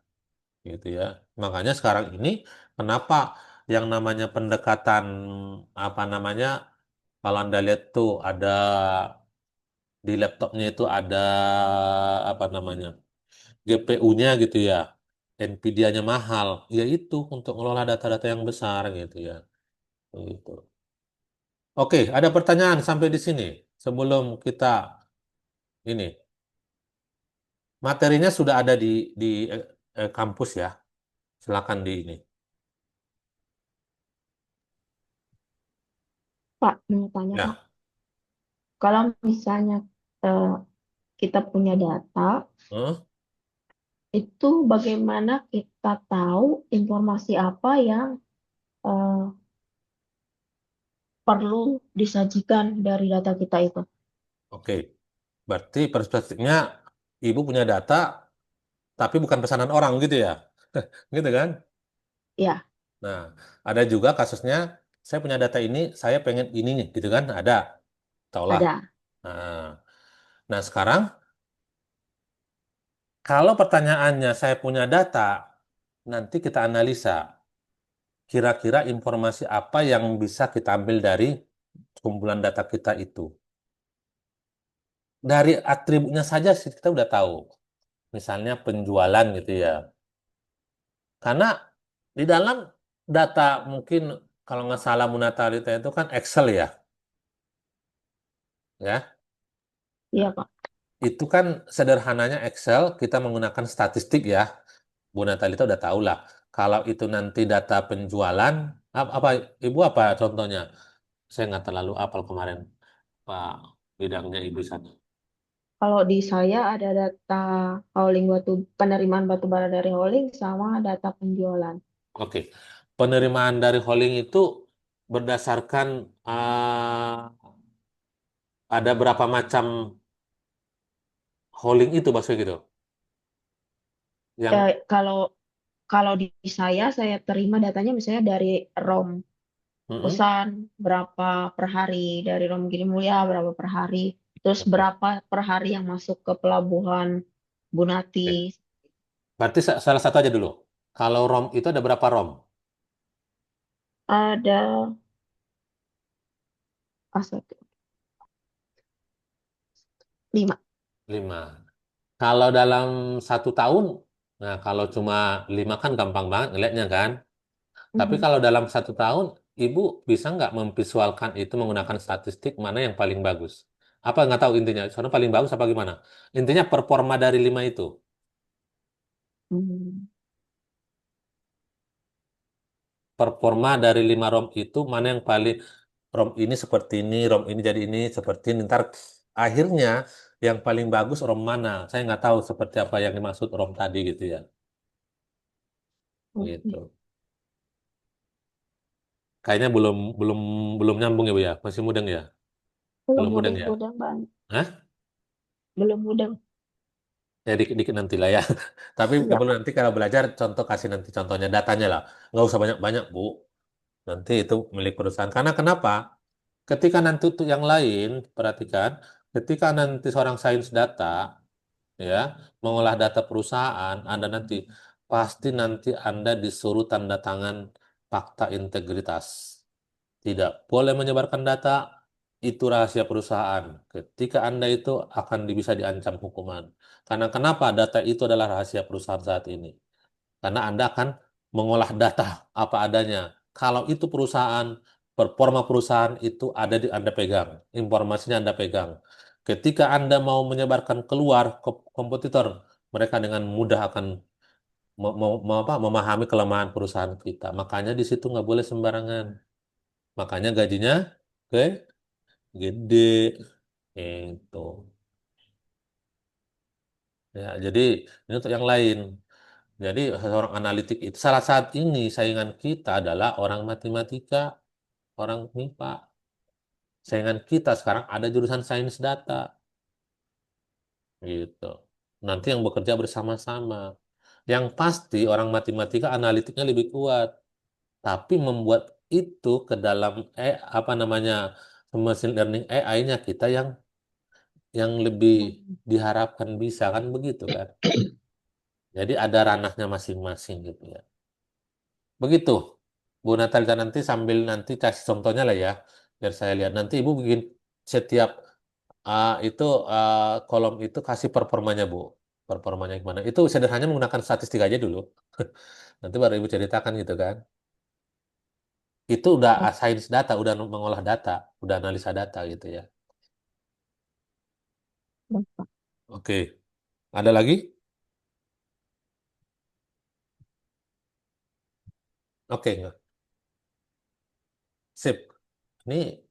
gitu ya. Makanya sekarang ini kenapa yang namanya pendekatan apa namanya kalau Anda lihat tuh ada di laptopnya itu ada apa namanya GPU-nya gitu ya, Nvidia-nya mahal, ya itu untuk ngelola data-data yang besar gitu ya. Gitu. Oke, ada pertanyaan sampai di sini sebelum kita ini materinya sudah ada di kampus ya. Silakan di ini. Pak, mau tanya Pak, Ya. kalau misalnya eh, kita punya data, Huh? itu bagaimana kita tahu informasi apa yang eh, perlu disajikan dari data kita itu? Oke. Berarti perspektifnya ibu punya data tapi bukan pesanan orang gitu ya. Gitu kan? Ya, Nah, ada juga kasusnya saya punya data ini, saya pengen ini nih, gitu kan? Ada. Taulah. ada. Nah, nah sekarang kalau pertanyaannya saya punya data, nanti kita analisa kira-kira informasi apa yang bisa kita ambil dari kumpulan data kita itu. Dari atributnya saja sih kita udah tahu. Misalnya penjualan gitu ya. Karena di dalam data mungkin kalau nggak salah Munatarita itu kan Excel ya. Ya. Iya Nah, Pak. itu kan sederhananya Excel kita menggunakan statistik ya. Bu Natalita udah tahu lah. Kalau itu nanti data penjualan, apa Ibu apa contohnya? Saya nggak terlalu apal kemarin Pak bidangnya Ibu sana. Kalau di saya ada data hauling penerimaan batu bara dari hauling sama data penjualan. Oke, penerimaan dari hauling itu berdasarkan ada berapa macam hauling itu maksudnya gitu. Yang Kalau kalau di saya terima datanya misalnya dari ROM mm-mm. pesan berapa per hari, dari ROM Gili Mulia berapa per hari, terus Oke, berapa per hari yang masuk ke pelabuhan Bunati. oke. Berarti salah satu aja dulu. Kalau ROM itu ada berapa ROM? Ada aset 5. 5. Kalau dalam 1 tahun, nah kalau cuma 5 kan gampang banget ngelihatnya kan. Tapi kalau dalam 1 tahun, Ibu bisa nggak memvisualkan itu menggunakan statistik mana yang paling bagus? Apa nggak tahu intinya? Soalnya paling bagus apa gimana? Intinya performa dari 5 itu. Hmm. Performa dari 5 ROM itu mana yang paling ROM ini seperti ini, ROM ini jadi ini seperti ini. Ntar akhirnya yang paling bagus ROM mana? Saya nggak tahu seperti apa yang dimaksud ROM tadi gitu ya. Oke. Gitu. Kayaknya belum belum belum nyambung ya Bu ya. Masih mudeng ya? Belum Belum mudeng ya? mudah banget. Hah? Belum mudah. Ya dikit-dikit nanti lah ya. Tapi Iya. nanti kalau belajar contoh kasih nanti contohnya datanya lah. Nggak usah banyak-banyak Bu. Nanti itu milik perusahaan. Karena kenapa? Ketika nanti untuk yang lain, perhatikan, ketika nanti seorang sains data ya mengolah data perusahaan, Anda nanti pasti nanti Anda disuruh tanda tangan fakta integritas. Tidak boleh menyebarkan data, itu rahasia perusahaan. Ketika Anda itu akan bisa diancam hukuman. Karena kenapa data itu adalah rahasia perusahaan saat ini? Karena Anda akan mengolah data apa adanya. Kalau itu perusahaan, performa perusahaan itu ada di Anda pegang, informasinya Anda pegang. Ketika Anda mau menyebarkan keluar ke kompetitor, mereka dengan mudah akan memahami kelemahan perusahaan kita. Makanya di situ nggak boleh sembarangan. Makanya gajinya oke, gede. Itu. Ya, jadi ini untuk yang lain. Jadi seorang analitik itu salah satu ini saingan kita adalah orang matematika, orang MIPA. Saingan kita sekarang ada jurusan sains data, gitu. Nanti yang bekerja bersama-sama. Yang pasti orang matematika analitiknya lebih kuat, tapi membuat itu ke dalam apa namanya machine learning AI-nya kita yang lebih diharapkan bisa kan begitu kan. Jadi ada ranahnya masing-masing gitu ya. Begitu. Bu Natalita nanti sambil nanti kasih contohnya lah ya, biar saya lihat. Nanti Ibu bikin setiap itu kolom itu kasih performanya Bu. Performanya gimana? Itu sederhananya menggunakan statistik aja dulu. Nanti baru Ibu ceritakan gitu kan. Itu udah sains data, udah mengolah data, udah analisa data gitu ya. Oke. Ada lagi? Oke, nggak. Sip. Ini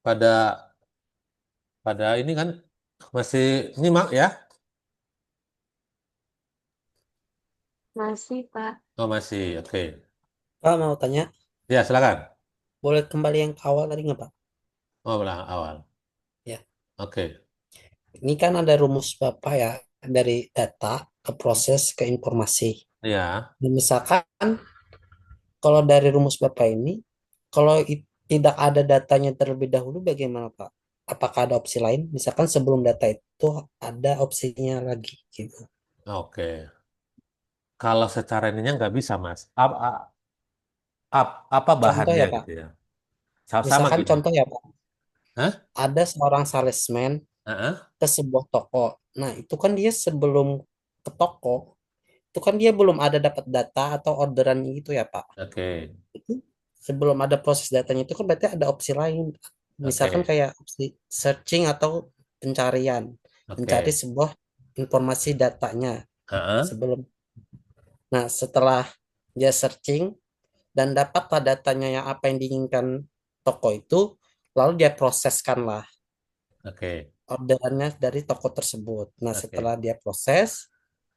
pada pada ini kan masih nyimak ya? Masih, Pak. Oh masih, oke. Pak mau tanya, Ya silakan. boleh kembali yang ke awal tadi nggak Pak? Oh belah awal. Ya, Oke. ini kan ada rumus Bapak ya, dari data ke proses ke informasi. Ya, Dan misalkan kalau dari rumus Bapak ini, kalau tidak ada datanya terlebih dahulu, bagaimana Pak? Apakah ada opsi lain? Misalkan sebelum data itu ada opsinya lagi gitu. oke. Kalau secara ininya nggak bisa Mas. Apa Contoh bahannya ya Pak. gitu ya? Sama Misalkan gini. contoh ya Pak, Hah? ada seorang salesman Heeh. ke sebuah toko. Nah, itu kan dia sebelum ke toko, itu kan dia belum ada dapat data atau orderan gitu ya Pak. Oke. Itu sebelum ada proses datanya itu kan berarti ada opsi lain. Misalkan Oke. kayak opsi searching atau pencarian, mencari Oke. sebuah informasi datanya Heeh. sebelum. Nah, setelah dia searching dan dapatlah datanya yang apa yang diinginkan toko itu, lalu dia proseskanlah Oke. orderannya dari toko tersebut. Nah, Oke. setelah dia proses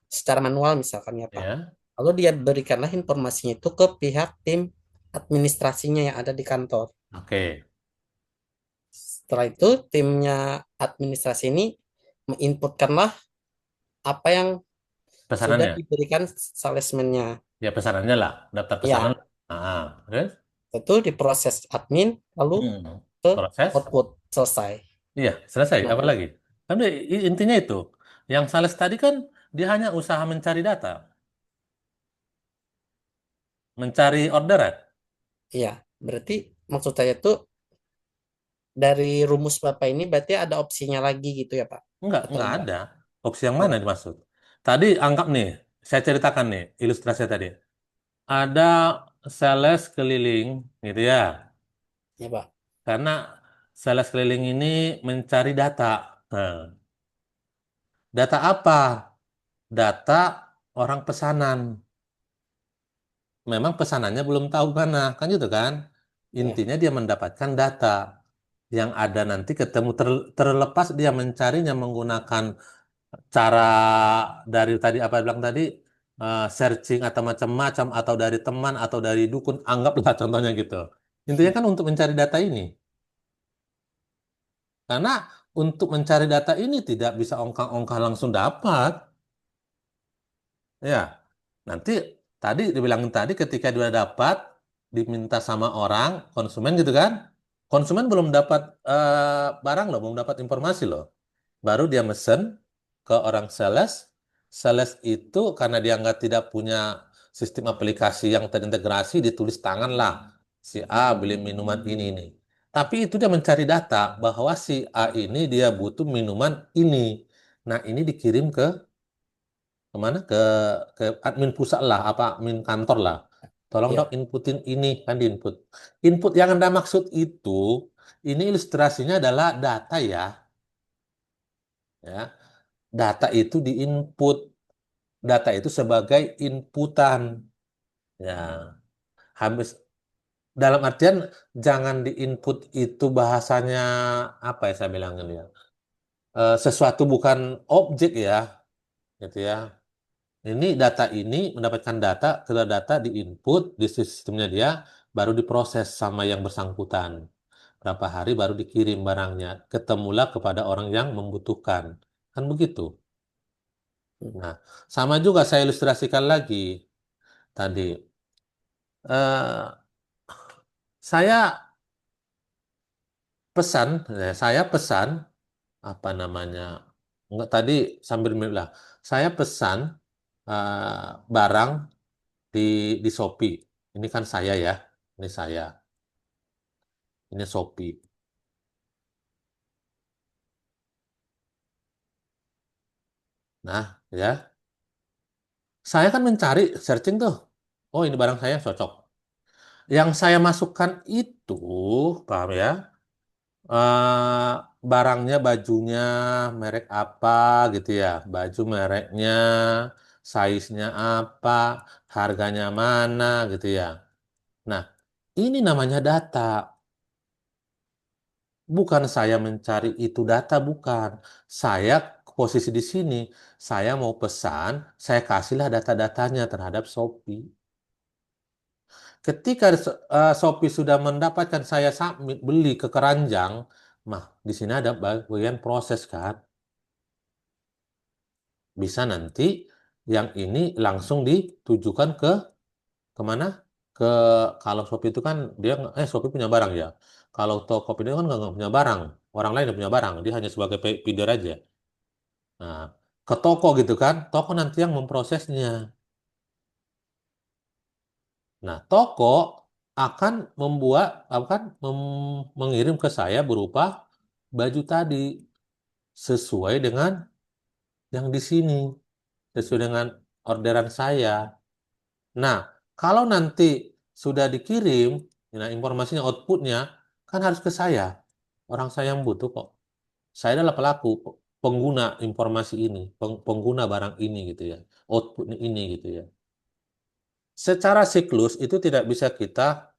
secara manual misalkan ya Pak, Ya. lalu dia berikanlah informasinya itu ke pihak tim administrasinya yang ada di kantor. Oke. Setelah itu timnya administrasi ini menginputkanlah apa yang sudah Pesanannya. diberikan salesman-nya. Ya pesanannya lah. Daftar pesanan. Ya, Terus? itu diproses admin lalu Hmm. ke Proses. output selesai. Iya, selesai. Nah, Apa lagi? Kan intinya itu. Yang sales tadi kan dia hanya usaha mencari data, mencari orderan. iya, berarti maksud saya itu dari rumus Bapak ini berarti ada opsinya lagi gitu ya Pak? Atau Enggak enggak? ada. Opsi yang mana Oh, dimaksud? Tadi anggap nih, saya ceritakan nih ilustrasi tadi. Ada sales keliling, gitu ya. ya Pak. Karena sales keliling ini mencari data. Nah, data apa? Data orang pesanan. Memang pesanannya belum tahu mana, kan gitu kan? Ya, Intinya dia mendapatkan data yang ada nanti ketemu terlepas dia mencarinya menggunakan cara dari tadi apa bilang tadi searching atau macam-macam atau dari teman atau dari dukun anggaplah contohnya gitu. Intinya kan untuk mencari data ini. Karena untuk mencari data ini tidak bisa ongkang-ongkang langsung dapat. Ya, nanti tadi dibilangin tadi ketika dia dapat diminta sama orang konsumen gitu kan, konsumen belum dapat barang loh, belum dapat informasi loh. Baru dia mesen ke orang sales, sales itu karena dia nggak tidak punya sistem aplikasi yang terintegrasi, ditulis tangan lah si A beli minuman ini nih. Tapi itu dia mencari data bahwa si A ini dia butuh minuman ini. Nah ini dikirim ke kemana ke admin pusat lah apa admin kantor lah tolong dok ya, inputin ini kan diinput input yang anda maksud itu ini ilustrasinya adalah data ya data itu diinput data itu sebagai inputan ya habis dalam artian jangan diinput itu bahasanya apa ya saya bilangin ya sesuatu bukan objek ya gitu ya. Ini data ini mendapatkan data, setelah data diinput di sistemnya dia, baru diproses sama yang bersangkutan. Berapa hari baru dikirim barangnya, ketemulah kepada orang yang membutuhkan. Kan begitu. Nah, sama juga saya ilustrasikan lagi tadi. Eh, saya pesan, saya pesan apa namanya? Enggak tadi sambil bilang, saya pesan barang di di Shopee. Ini kan saya ya. Ini saya. Ini Shopee. Nah, ya. Saya kan mencari searching tuh. Oh, ini barang saya cocok. Yang saya masukkan itu, paham ya? eh Barangnya, bajunya, merek apa gitu ya. Baju mereknya, size-nya apa, harganya mana gitu ya. Nah, ini namanya data. Bukan saya mencari itu data, bukan. Saya posisi di sini, saya mau pesan, saya kasihlah data-datanya terhadap Shopee. Ketika Shopee sudah mendapatkan saya submit beli ke keranjang, mah di sini ada bagian proses kan. Bisa nanti yang ini langsung ditujukan ke kemana? Ke kalau Shopee itu kan dia Shopee punya barang ya. Kalau Tokopedia kan nggak punya barang, orang lain yang punya barang, dia hanya sebagai feeder aja. Nah, ke toko gitu kan, toko nanti yang memprosesnya. Nah, toko akan mengirim ke saya berupa baju tadi sesuai dengan yang di sini, sesuai dengan orderan saya. Nah, kalau nanti sudah dikirim, nah informasinya outputnya kan harus ke saya. Orang saya yang butuh kok. Saya adalah pelaku pengguna informasi ini, pengguna barang ini gitu ya. Outputnya ini gitu ya. Secara siklus itu tidak bisa kita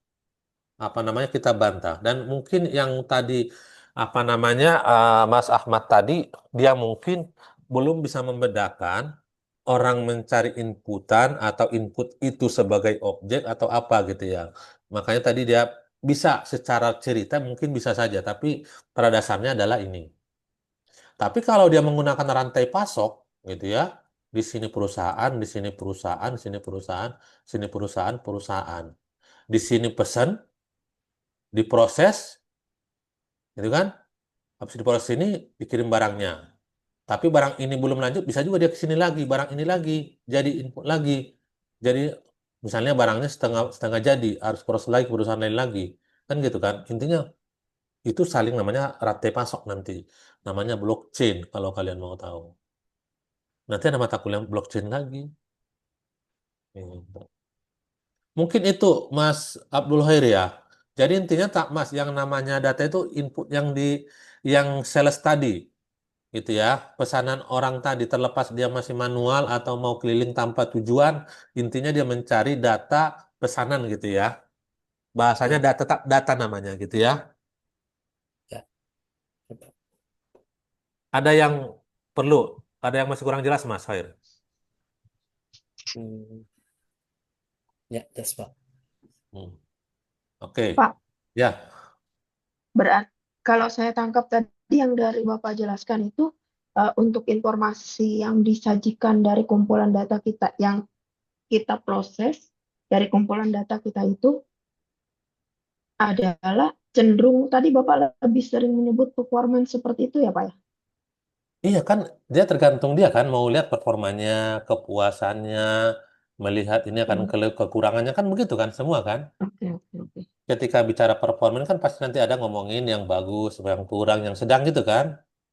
apa namanya kita bantah dan mungkin yang tadi apa namanya Mas Ahmad tadi dia mungkin belum bisa membedakan orang mencari inputan atau input itu sebagai objek atau apa gitu ya. Makanya tadi dia bisa secara cerita mungkin bisa saja tapi pada dasarnya adalah ini. Tapi kalau dia menggunakan rantai pasok gitu ya, di sini perusahaan, di sini perusahaan, di sini perusahaan, sini perusahaan, perusahaan. Di sini pesan, diproses, gitu kan? Habis diproses ini dikirim barangnya. Tapi barang ini belum lanjut, bisa juga dia ke sini lagi, barang ini lagi, jadi input lagi. Jadi misalnya barangnya setengah setengah jadi, harus proses lagi ke perusahaan lain lagi. Kan gitu kan? Intinya Itu saling namanya rantai pasok nanti. Namanya blockchain kalau kalian mau tahu. Nanti ada mata kuliah blockchain lagi. Gitu. Mungkin itu Mas Abdul Khair ya. Jadi intinya tak Mas, yang namanya data itu input yang sales tadi gitu ya. Pesanan orang tadi terlepas dia masih manual atau mau keliling tanpa tujuan, intinya dia mencari data pesanan gitu ya. Bahasanya Ya, data data namanya gitu ya. ya. Ada yang perlu, ada yang masih kurang jelas Mas Khair. Hmm, ya, jelas Pak. Hmm. Oke. Pak, Ya. berarti kalau saya tangkap tadi yang dari Bapak jelaskan itu untuk informasi yang disajikan dari kumpulan data kita yang kita proses dari kumpulan data kita itu adalah cenderung tadi Bapak lebih sering menyebut performance seperti itu ya Pak ya? Iya kan dia tergantung dia kan mau lihat performanya, kepuasannya, melihat ini akan Hmm, kekurangannya kan begitu kan semua kan. oke oke oke. Ketika bicara performa kan pasti nanti ada ngomongin yang bagus, yang kurang, yang sedang gitu kan.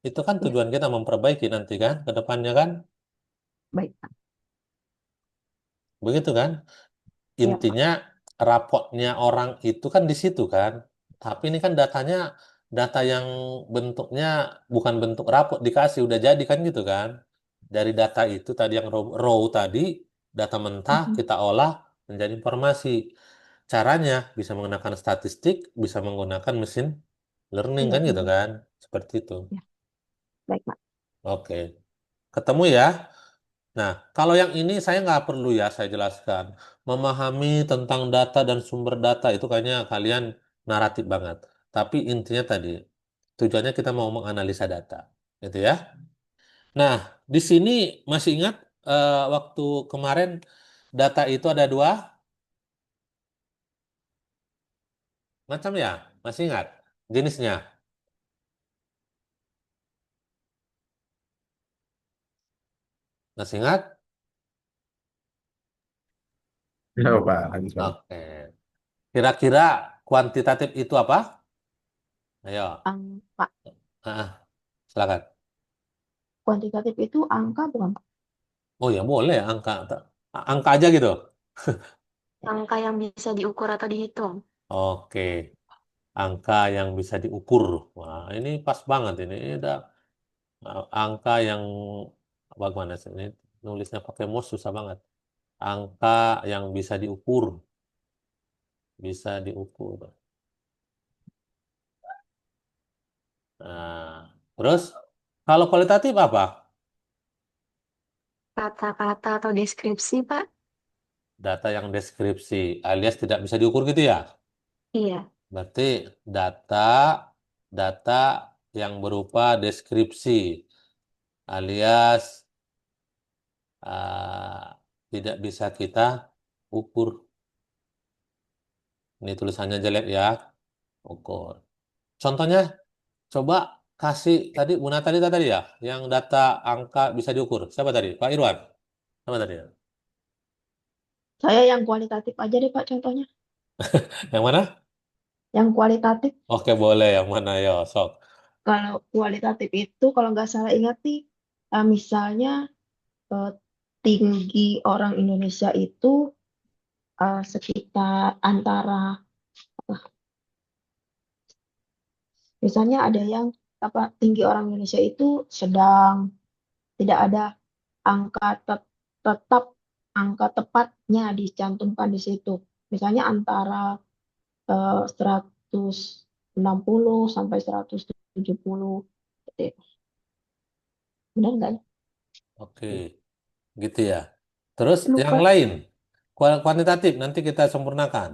Itu kan Ya, tujuan kita memperbaiki nanti kan ke depannya kan. baik Pak. Begitu kan. Ya Pak. Intinya rapotnya orang itu kan di situ kan. Tapi ini kan datanya data yang bentuknya bukan bentuk rapot dikasih udah jadi kan gitu kan. Dari data itu tadi yang raw tadi, data mentah Mhm. kita olah menjadi informasi. Caranya bisa menggunakan statistik, bisa menggunakan mesin learning Iya, kan gitu mhm. kan. Seperti itu. Ya, baik Pak. Oke. Ketemu ya. Nah, kalau yang ini saya nggak perlu ya saya jelaskan. Memahami tentang data dan sumber data itu kayaknya kalian naratif banget. Tapi intinya tadi, tujuannya kita mau menganalisa data. Gitu ya. Nah, di sini masih ingat waktu kemarin data itu ada dua macam ya? Masih ingat jenisnya? Masih ingat? Ya, Pak, lanjut, Pak. Oke. Kira-kira kuantitatif itu apa? Ayo. Pak, Silakan. kuantitatif itu angka bukan Pak? Oh ya boleh angka. Angka aja gitu. Angka yang bisa diukur atau dihitung. Oke. Angka yang bisa diukur. Wah, ini pas banget ini. Ini ada angka yang bagaimana sih? Ini nulisnya pakai mouse susah banget. Angka yang bisa diukur, bisa diukur. Nah, terus kalau kualitatif apa? Kata-kata atau deskripsi, Pak? Data yang deskripsi alias tidak bisa diukur gitu ya? Iya. Berarti data data yang berupa deskripsi alias ah, tidak bisa kita ukur. Ini tulisannya jelek ya. Ukur. Contohnya, coba kasih tadi Bu Natali tadi ya, yang data angka bisa diukur. Siapa tadi? Pak Irwan. Siapa tadi? Saya yang kualitatif aja deh Pak contohnya. Yang mana? Yang kualitatif, Oke, boleh. Yang mana? Yo, sok. kalau kualitatif itu kalau nggak salah ingat nih, misalnya eh, tinggi orang Indonesia itu sekitar antara, misalnya ada yang tinggi orang Indonesia itu sedang, tidak ada angka tetap, angka tepatnya dicantumkan di situ. Misalnya antara 160 sampai 170. Seperti itu. Benar nggak ya? Oke, gitu ya. Terus yang Lupa. lain, kuantitatif nanti kita sempurnakan.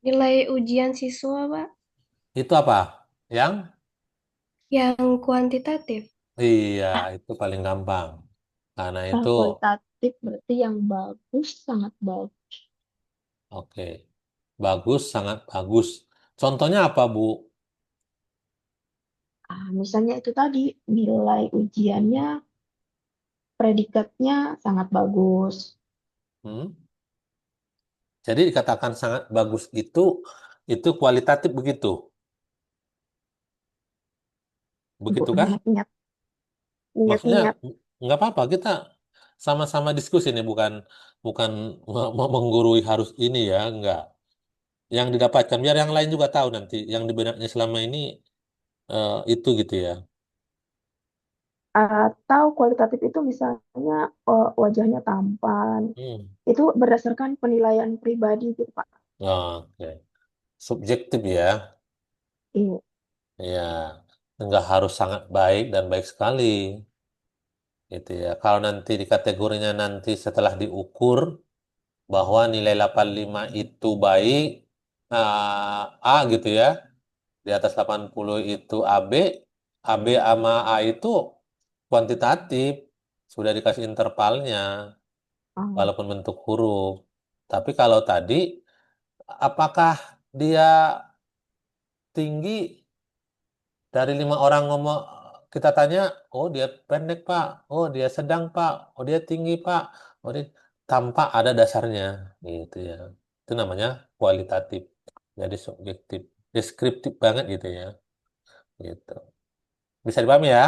Nilai ujian siswa, Pak, Itu apa? Yang? yang kuantitatif. Iya, itu paling gampang. Karena itu, Kualitatif berarti yang bagus, sangat bagus. oke, bagus, sangat bagus. Contohnya apa, Bu? Misalnya itu tadi, nilai ujiannya, predikatnya sangat bagus. Hmm? Jadi dikatakan sangat bagus itu kualitatif begitu. Bu, Begitukah? ingat-ingat, Maksudnya ingat-ingat. nggak apa-apa, kita sama-sama diskusi nih, bukan bukan mau menggurui harus ini ya, nggak. Yang didapatkan biar yang lain juga tahu nanti yang di benaknya selama ini itu gitu ya. Atau kualitatif itu misalnya wajahnya tampan. Hmm. Itu berdasarkan penilaian pribadi gitu, Pak. Oke. Subjektif ya. Iya. Ya, nggak harus sangat baik dan baik sekali gitu ya. Kalau nanti di kategorinya nanti setelah diukur bahwa nilai 85 itu baik, A gitu ya. Di atas 80 itu AB, AB sama A itu kuantitatif, sudah dikasih intervalnya, Ah, walaupun bentuk huruf. Tapi kalau tadi, apakah dia tinggi dari 5 orang ngomong, kita tanya, oh dia pendek Pak, oh dia sedang Pak, oh dia tinggi Pak, oh dia tanpa ada dasarnya, gitu ya. Itu namanya kualitatif, jadi subjektif, deskriptif banget gitu ya, gitu. Bisa dipahami ya?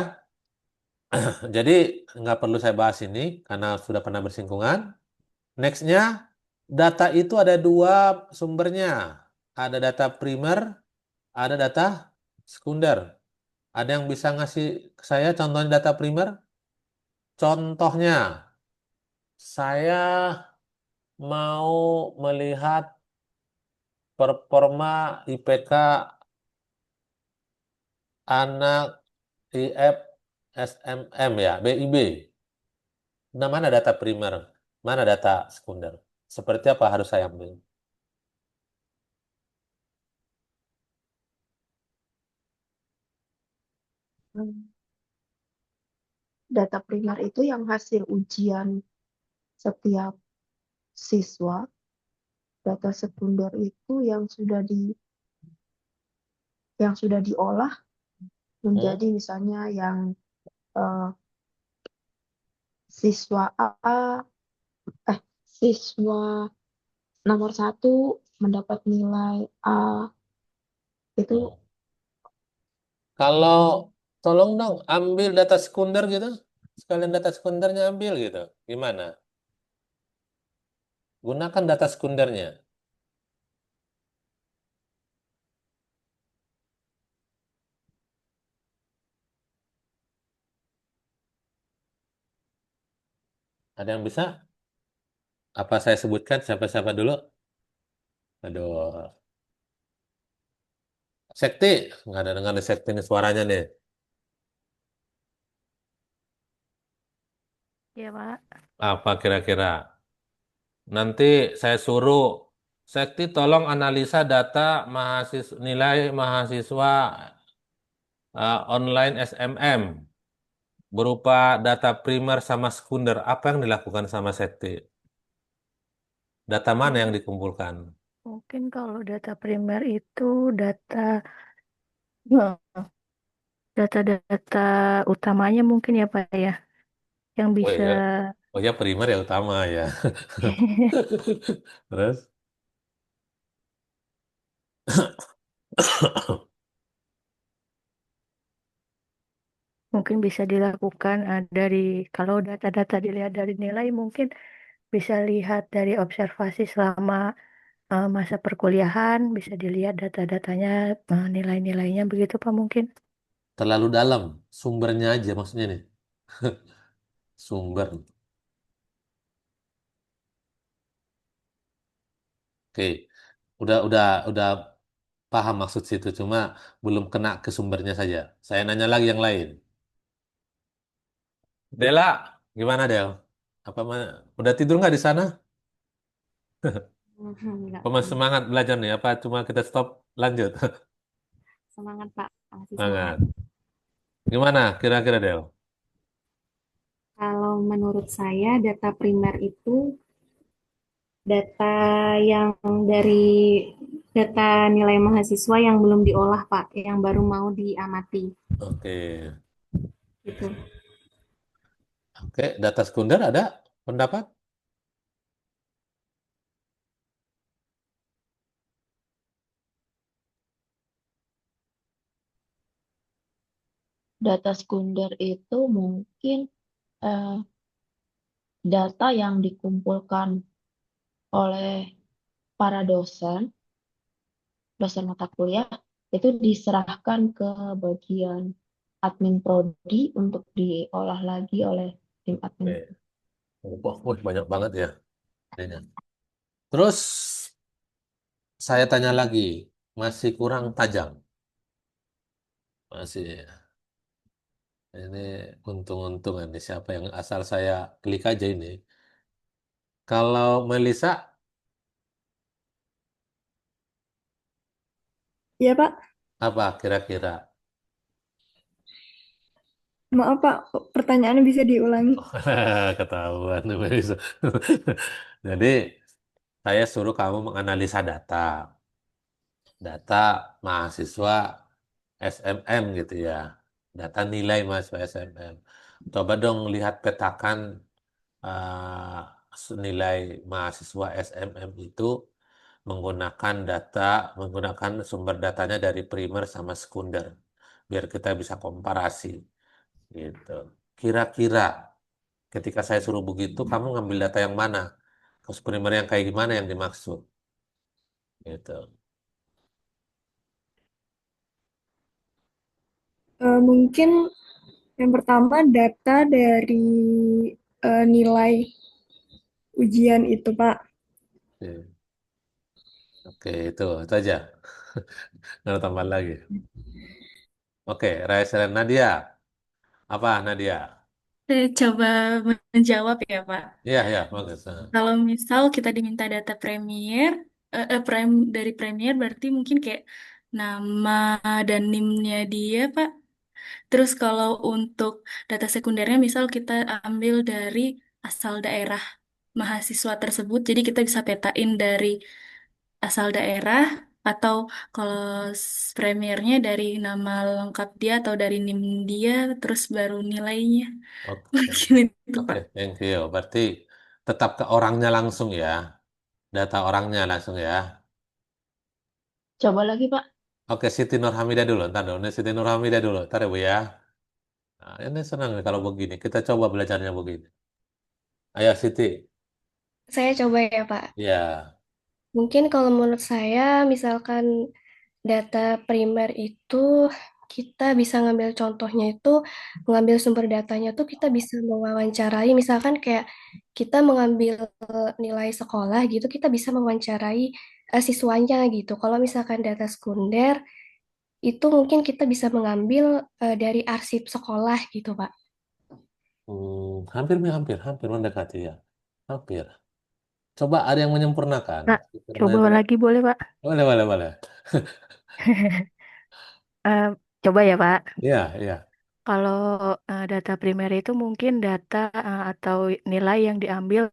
Jadi nggak perlu saya bahas ini karena sudah pernah bersinggungan. Nextnya, data itu ada dua sumbernya. Ada data primer, ada data sekunder. Ada yang bisa ngasih ke saya contohnya data primer? Contohnya, saya mau melihat performa IPK anak IF SMM ya, BIB. Nah, mana data primer? Mana data sekunder? Seperti apa harus saya ambil? hmm. Data primer itu yang hasil ujian setiap siswa. Data sekunder itu yang sudah diolah Hmm? menjadi misalnya yang eh, siswa A, siswa nomor satu mendapat nilai A itu. Hmm. Kalau tolong dong ambil data sekunder gitu, sekalian data sekundernya ambil gitu. Gimana? Gunakan data sekundernya. Ada yang bisa? Apa saya sebutkan siapa-siapa dulu? Aduh, Sekti, nggak ada dengar nih Sekti nih suaranya nih. Ya, Pak. Apa kira-kira? Nanti saya suruh Sekti tolong analisa data nilai mahasiswa online SMM berupa data primer sama sekunder. Apa yang dilakukan sama Sekti? Data mana yang dikumpulkan? Mungkin kalau data primer itu data eh, data-data utamanya mungkin ya Pak ya, yang Oh bisa ya, oh ya primer ya utama ya. Terus? mungkin bisa dilakukan dari kalau data-data dilihat dari nilai mungkin bisa lihat dari observasi selama masa perkuliahan, bisa dilihat data-datanya, nilai-nilainya begitu Pak mungkin. Terlalu dalam, sumbernya aja maksudnya nih. Sumber. Oke. Udah paham maksud situ, cuma belum kena ke sumbernya saja. Saya nanya lagi yang lain. Dela, gimana Del? Udah tidur nggak di sana? Enggak, Apa masih semangat belajar nih? Apa cuma kita stop lanjut? semangat Pak, masih semangat. Semangat. Gimana kira-kira Del? Kalau menurut saya data primer itu data yang dari data nilai mahasiswa yang belum diolah Pak, yang baru mau diamati Oke. gitu. Oke, data sekunder ada pendapat? Data sekunder itu mungkin eh, data yang dikumpulkan oleh para dosen mata kuliah, itu diserahkan ke bagian admin prodi untuk diolah lagi oleh tim admin. Oke. Wah, wah, banyak banget ya. Ininya. Terus saya tanya lagi, masih kurang tajam. Masih. Ini untung-untung ini siapa yang asal saya klik aja ini. Kalau Melisa Iya, Pak. apa kira-kira? Maaf, Pak. Pertanyaannya bisa diulangi. Ketahuan tuh, Melisa. Jadi saya suruh kamu menganalisa data, data mahasiswa SMM gitu ya, data nilai mahasiswa SMM. Coba dong lihat petakan nilai mahasiswa SMM itu menggunakan sumber datanya dari primer sama sekunder, biar kita bisa komparasi gitu. Kira-kira ketika saya suruh begitu, kamu ngambil data yang mana? Terus primer yang kayak gimana yang dimaksud? Gitu. Mungkin yang pertama data dari nilai ujian itu, Pak. Oke, oke, itu aja. Nggak ada tambahan lagi. Oke, Raisa dan Nadia. Apa Nadia? Saya coba menjawab ya, Pak. Iya, iya, bagus. Nah, Kalau misal kita diminta data Premier, dari Premier berarti mungkin kayak nama dan NIM-nya dia, Pak. Terus kalau untuk data sekundernya, misal kita ambil dari asal daerah mahasiswa tersebut, jadi kita bisa petain dari asal daerah, atau kalau Premiernya dari nama lengkap dia atau dari NIM dia, terus baru nilainya. oke, Mungkin itu, oke, Pak. thank you. Berarti tetap ke orangnya langsung ya, data orangnya langsung ya. Coba lagi, Pak. Oke, Siti Nurhamidah dulu, ntar dulu. Ini Siti Nurhamidah dulu, ntar ya Bu ya. Nah, ini senang nih kalau begini. Kita coba belajarnya begini. Ayo Siti. Saya coba ya, Pak. Ya, Mungkin kalau menurut saya, misalkan data primer itu kita bisa ngambil contohnya itu mengambil sumber datanya tuh kita bisa mewawancarai misalkan kayak kita mengambil nilai sekolah gitu kita bisa mewawancarai siswanya gitu. Kalau misalkan data sekunder itu mungkin kita bisa mengambil dari arsip sekolah gitu, Pak. hampir, hampir, hampir mendekati ya. Hampir. Coba ada yang menyempurnakan. Pak, coba Sempurna. lagi boleh, Pak? Boleh, boleh, boleh. Eh, Coba ya, Pak. Iya, iya. Kalau data primer itu mungkin data atau nilai yang diambil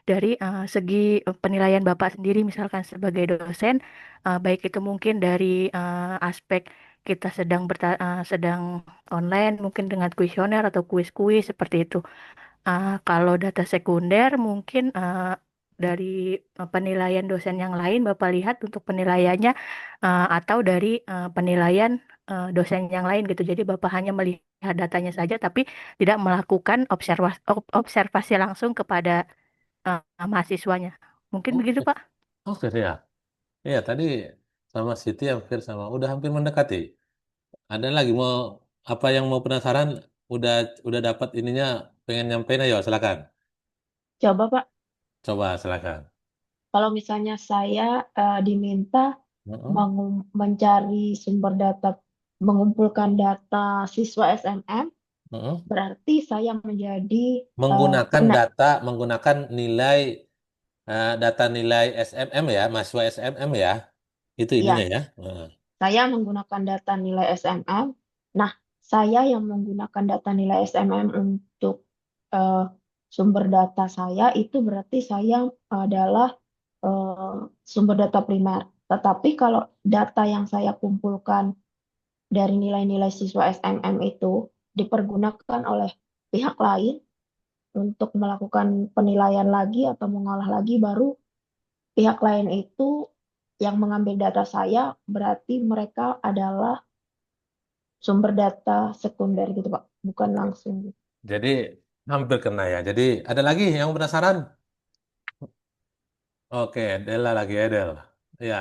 dari segi penilaian Bapak sendiri, misalkan sebagai dosen, baik itu mungkin dari aspek kita sedang online, mungkin dengan kuesioner atau kuis-kuis seperti itu. Kalau data sekunder mungkin dari penilaian dosen yang lain Bapak lihat untuk penilaiannya atau dari penilaian dosen yang lain gitu. Jadi Bapak hanya melihat datanya saja tapi tidak melakukan observasi langsung kepada mahasiswanya. Mungkin begitu, Oke, Pak. oke ya. Iya, tadi sama Siti hampir sama. Udah hampir mendekati. Ada lagi mau apa yang mau penasaran? Udah udah dapat ininya pengen nyampein ayo silakan. Coba, Pak. Coba silakan. Kalau misalnya saya diminta Heeh, mencari sumber data, mengumpulkan data siswa SMM, heeh. berarti saya menjadi eh, Menggunakan nilai data nilai SMM ya, mahasiswa SMM ya. Itu ininya ya, ya. Heeh. saya menggunakan data nilai SMM. Nah, saya yang menggunakan data nilai SMM untuk eh, sumber data saya itu berarti saya adalah eh, sumber data primer. Tetapi kalau data yang saya kumpulkan dari nilai-nilai siswa SMM itu dipergunakan oleh pihak lain untuk melakukan penilaian lagi atau mengolah lagi, baru pihak lain itu yang mengambil data saya berarti mereka adalah sumber data sekunder gitu Pak, bukan langsung. Jadi hampir kena ya. Jadi ada lagi yang penasaran? Oke, Dela lagi ya, Del. Ya,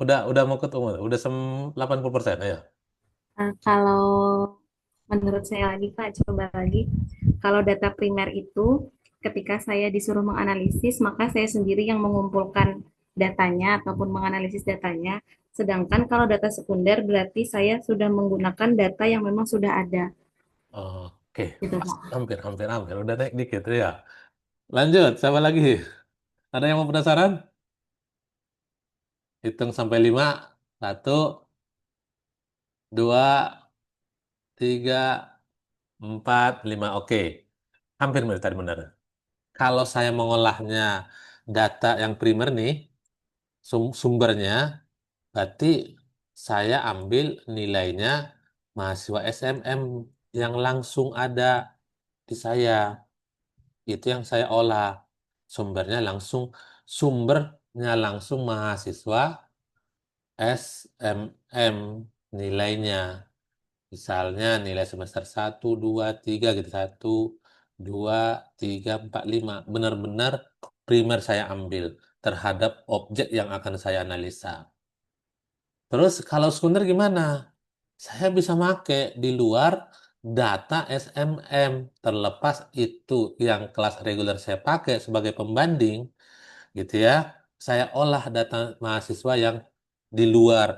udah mau ketemu, udah 80% ya. Kalau menurut saya lagi, Pak, coba lagi. Kalau data primer itu, ketika saya disuruh menganalisis, maka saya sendiri yang mengumpulkan datanya ataupun menganalisis datanya. Sedangkan kalau data sekunder berarti saya sudah menggunakan data yang memang sudah ada, Oke, gitu, pas Pak. hampir, udah naik dikit ya. Lanjut, siapa lagi? Ada yang mau penasaran? Hitung sampai 5. 1, 2, 3, 4, 5. Oke, hampir mirip tadi benar. Kalau saya mengolahnya data yang primer nih, sumbernya, berarti saya ambil nilainya mahasiswa SMM yang langsung ada di saya. Itu yang saya olah. Sumbernya langsung, sumbernya langsung mahasiswa SMM nilainya. Misalnya nilai semester 1, 2, 3 gitu. 1, 2, 3, 4, 5. Benar-benar primer saya ambil terhadap objek yang akan saya analisa. Terus kalau sekunder gimana? Saya bisa make di luar data SMM. Terlepas itu yang kelas reguler saya pakai sebagai pembanding, gitu ya. Saya olah data mahasiswa yang di luar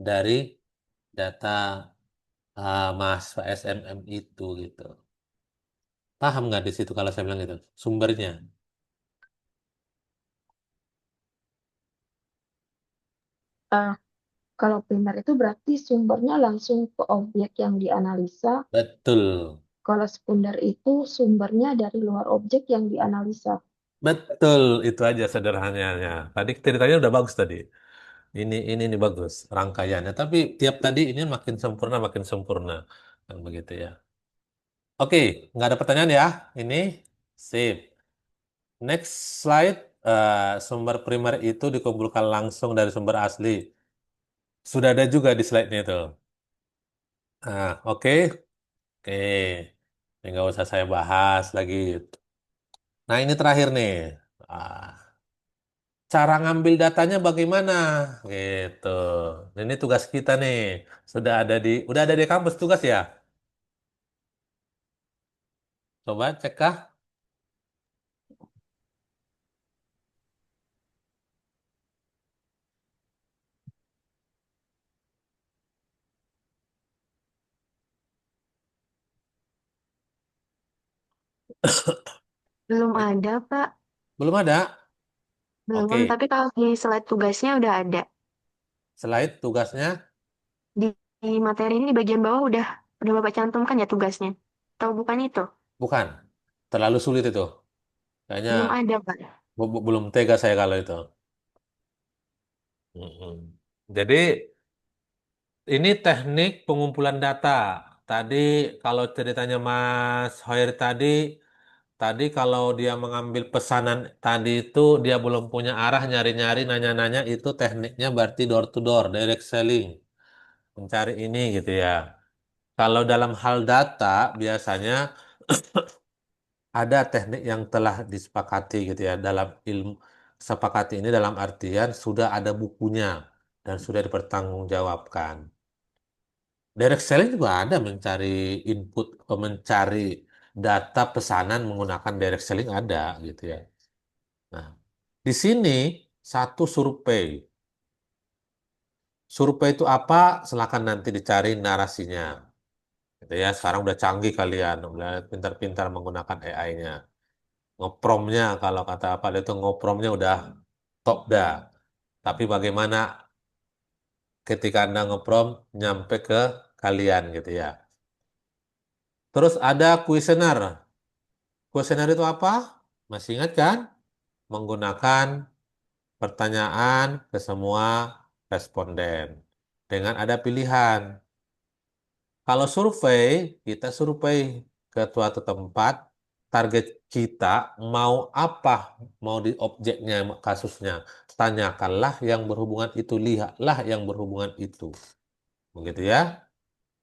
dari data mahasiswa SMM itu gitu. Paham nggak di situ kalau saya bilang gitu? Sumbernya. Eh, Kalau primer itu berarti sumbernya langsung ke objek yang dianalisa. Betul. Kalau sekunder itu sumbernya dari luar objek yang dianalisa. Betul, itu aja sederhananya. Tadi ceritanya udah bagus tadi. Ini bagus rangkaiannya. Tapi tiap tadi ini makin sempurna, kan begitu ya. Oke, nggak ada pertanyaan ya. Ini sip. Next slide. Sumber primer itu dikumpulkan langsung dari sumber asli. Sudah ada juga di slide-nya itu. Oke, oke. Ini nggak usah saya bahas lagi. Nah, ini terakhir nih. Ah, Cara ngambil datanya bagaimana? Gitu. Ini tugas kita nih. Udah ada di kampus tugas ya? Coba cek kah? Belum ada, Pak. Belum ada? Belum, Oke. tapi kalau di slide tugasnya udah ada. Slide tugasnya Di, di materi ini di bagian bawah udah Bapak cantumkan ya tugasnya. Tahu bukan itu? bukan. Terlalu sulit itu. Kayaknya Belum ada, Pak. belum tega saya kalau itu. Mm-mm. Jadi ini teknik pengumpulan data. Tadi kalau ceritanya Mas Hoir tadi kalau dia mengambil pesanan tadi itu dia belum punya arah nyari-nyari nanya-nanya itu tekniknya berarti door to door, direct selling, mencari ini gitu ya. Kalau dalam hal data biasanya ada teknik yang telah disepakati gitu ya dalam ilmu sepakati ini dalam artian sudah ada bukunya dan sudah dipertanggungjawabkan. Direct selling juga ada mencari input, mencari data pesanan menggunakan direct selling ada gitu ya. Nah, di sini satu survei. Survei itu apa? Silakan nanti dicari narasinya. Gitu ya. Sekarang udah canggih kalian, udah pintar-pintar menggunakan AI-nya. Ngepromnya kalau kata apa itu ngopromnya udah top dah. Tapi bagaimana ketika Anda ngeprom nyampe ke kalian gitu ya. Terus ada kuesioner. Kuesioner itu apa? Masih ingat kan? Menggunakan pertanyaan ke semua responden. Dengan ada pilihan. Kalau survei, kita survei ke suatu tempat, target kita mau apa, mau di objeknya, kasusnya. Tanyakanlah yang berhubungan itu, lihatlah yang berhubungan itu. Begitu ya.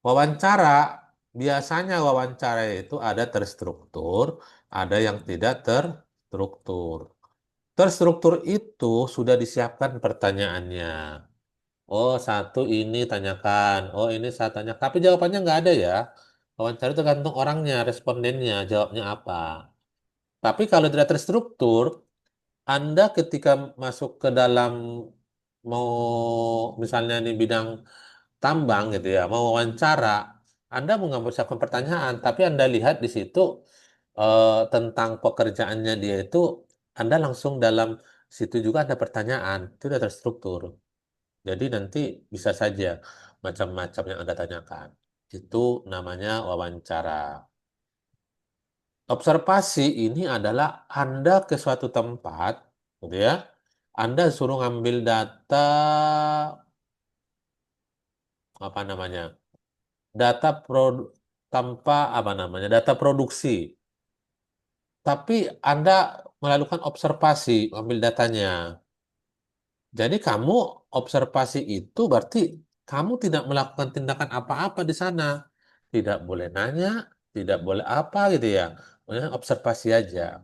Wawancara, biasanya wawancara itu ada terstruktur, ada yang tidak terstruktur. Terstruktur itu sudah disiapkan pertanyaannya. Oh, satu ini tanyakan. Oh, ini saya tanya. Tapi jawabannya nggak ada ya. Wawancara itu tergantung orangnya, respondennya, jawabnya apa. Tapi kalau tidak terstruktur, Anda ketika masuk ke dalam mau misalnya di bidang tambang gitu ya, mau wawancara, Anda mau nggak persiapkan pertanyaan, tapi Anda lihat di situ tentang pekerjaannya dia itu, Anda langsung dalam situ juga ada pertanyaan, itu sudah terstruktur. Jadi nanti bisa saja macam-macam yang Anda tanyakan. Itu namanya wawancara. Observasi ini adalah Anda ke suatu tempat, gitu ya. Anda suruh ngambil data apa namanya? Data tanpa apa namanya? Data produksi. Tapi Anda melakukan observasi, ambil datanya. Jadi kamu observasi itu berarti kamu tidak melakukan tindakan apa-apa di sana. Tidak boleh nanya, tidak boleh apa gitu ya. Pokoknya observasi aja.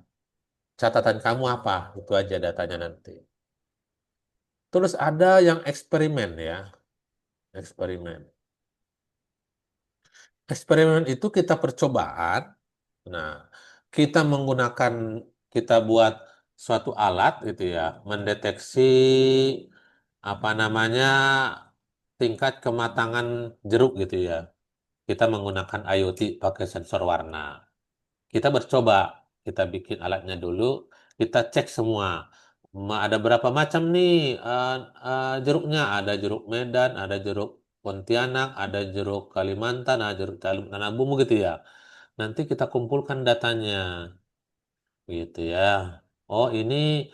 Catatan kamu apa? Itu aja datanya nanti. Terus ada yang eksperimen ya. Eksperimen. Eksperimen itu kita percobaan. Nah, kita menggunakan, kita buat suatu alat gitu ya, mendeteksi apa namanya tingkat kematangan jeruk gitu ya. Kita menggunakan IoT pakai sensor warna. Kita bercoba, kita bikin alatnya dulu, kita cek semua. Ada berapa macam nih jeruknya? Ada jeruk Medan, ada jeruk Pontianak, ada jeruk Kalimantan, ada jeruk Tanah Bumbu gitu ya. Nanti kita kumpulkan datanya, gitu ya. Oh ini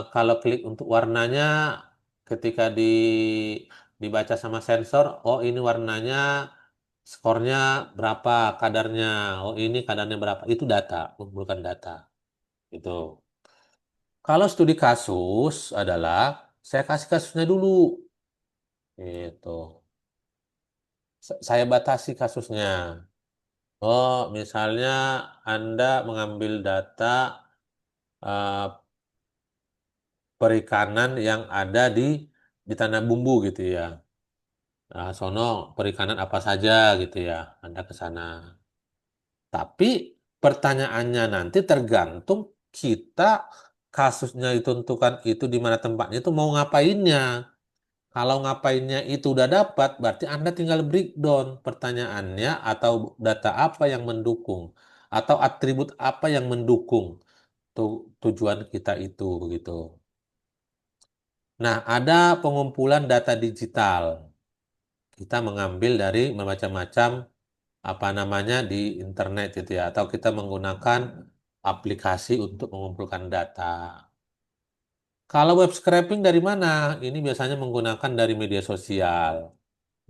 kalau klik untuk warnanya, ketika dibaca sama sensor, oh ini warnanya skornya berapa kadarnya, oh ini kadarnya berapa, itu data, kumpulkan data, itu. Kalau studi kasus adalah saya kasih kasusnya dulu, itu. Saya batasi kasusnya. Oh, misalnya Anda mengambil data eh, perikanan yang ada di tanah bumbu gitu ya. Nah, sono perikanan apa saja gitu ya, Anda ke sana. Tapi pertanyaannya nanti tergantung kita kasusnya ditentukan itu di mana tempatnya itu mau ngapainnya. Kalau ngapainnya itu udah dapat, berarti Anda tinggal breakdown pertanyaannya atau data apa yang mendukung atau atribut apa yang mendukung tujuan kita itu begitu. Nah, ada pengumpulan data digital. Kita mengambil dari macam-macam apa namanya di internet itu ya, atau kita menggunakan aplikasi untuk mengumpulkan data. Kalau web scraping dari mana? Ini biasanya menggunakan dari media sosial.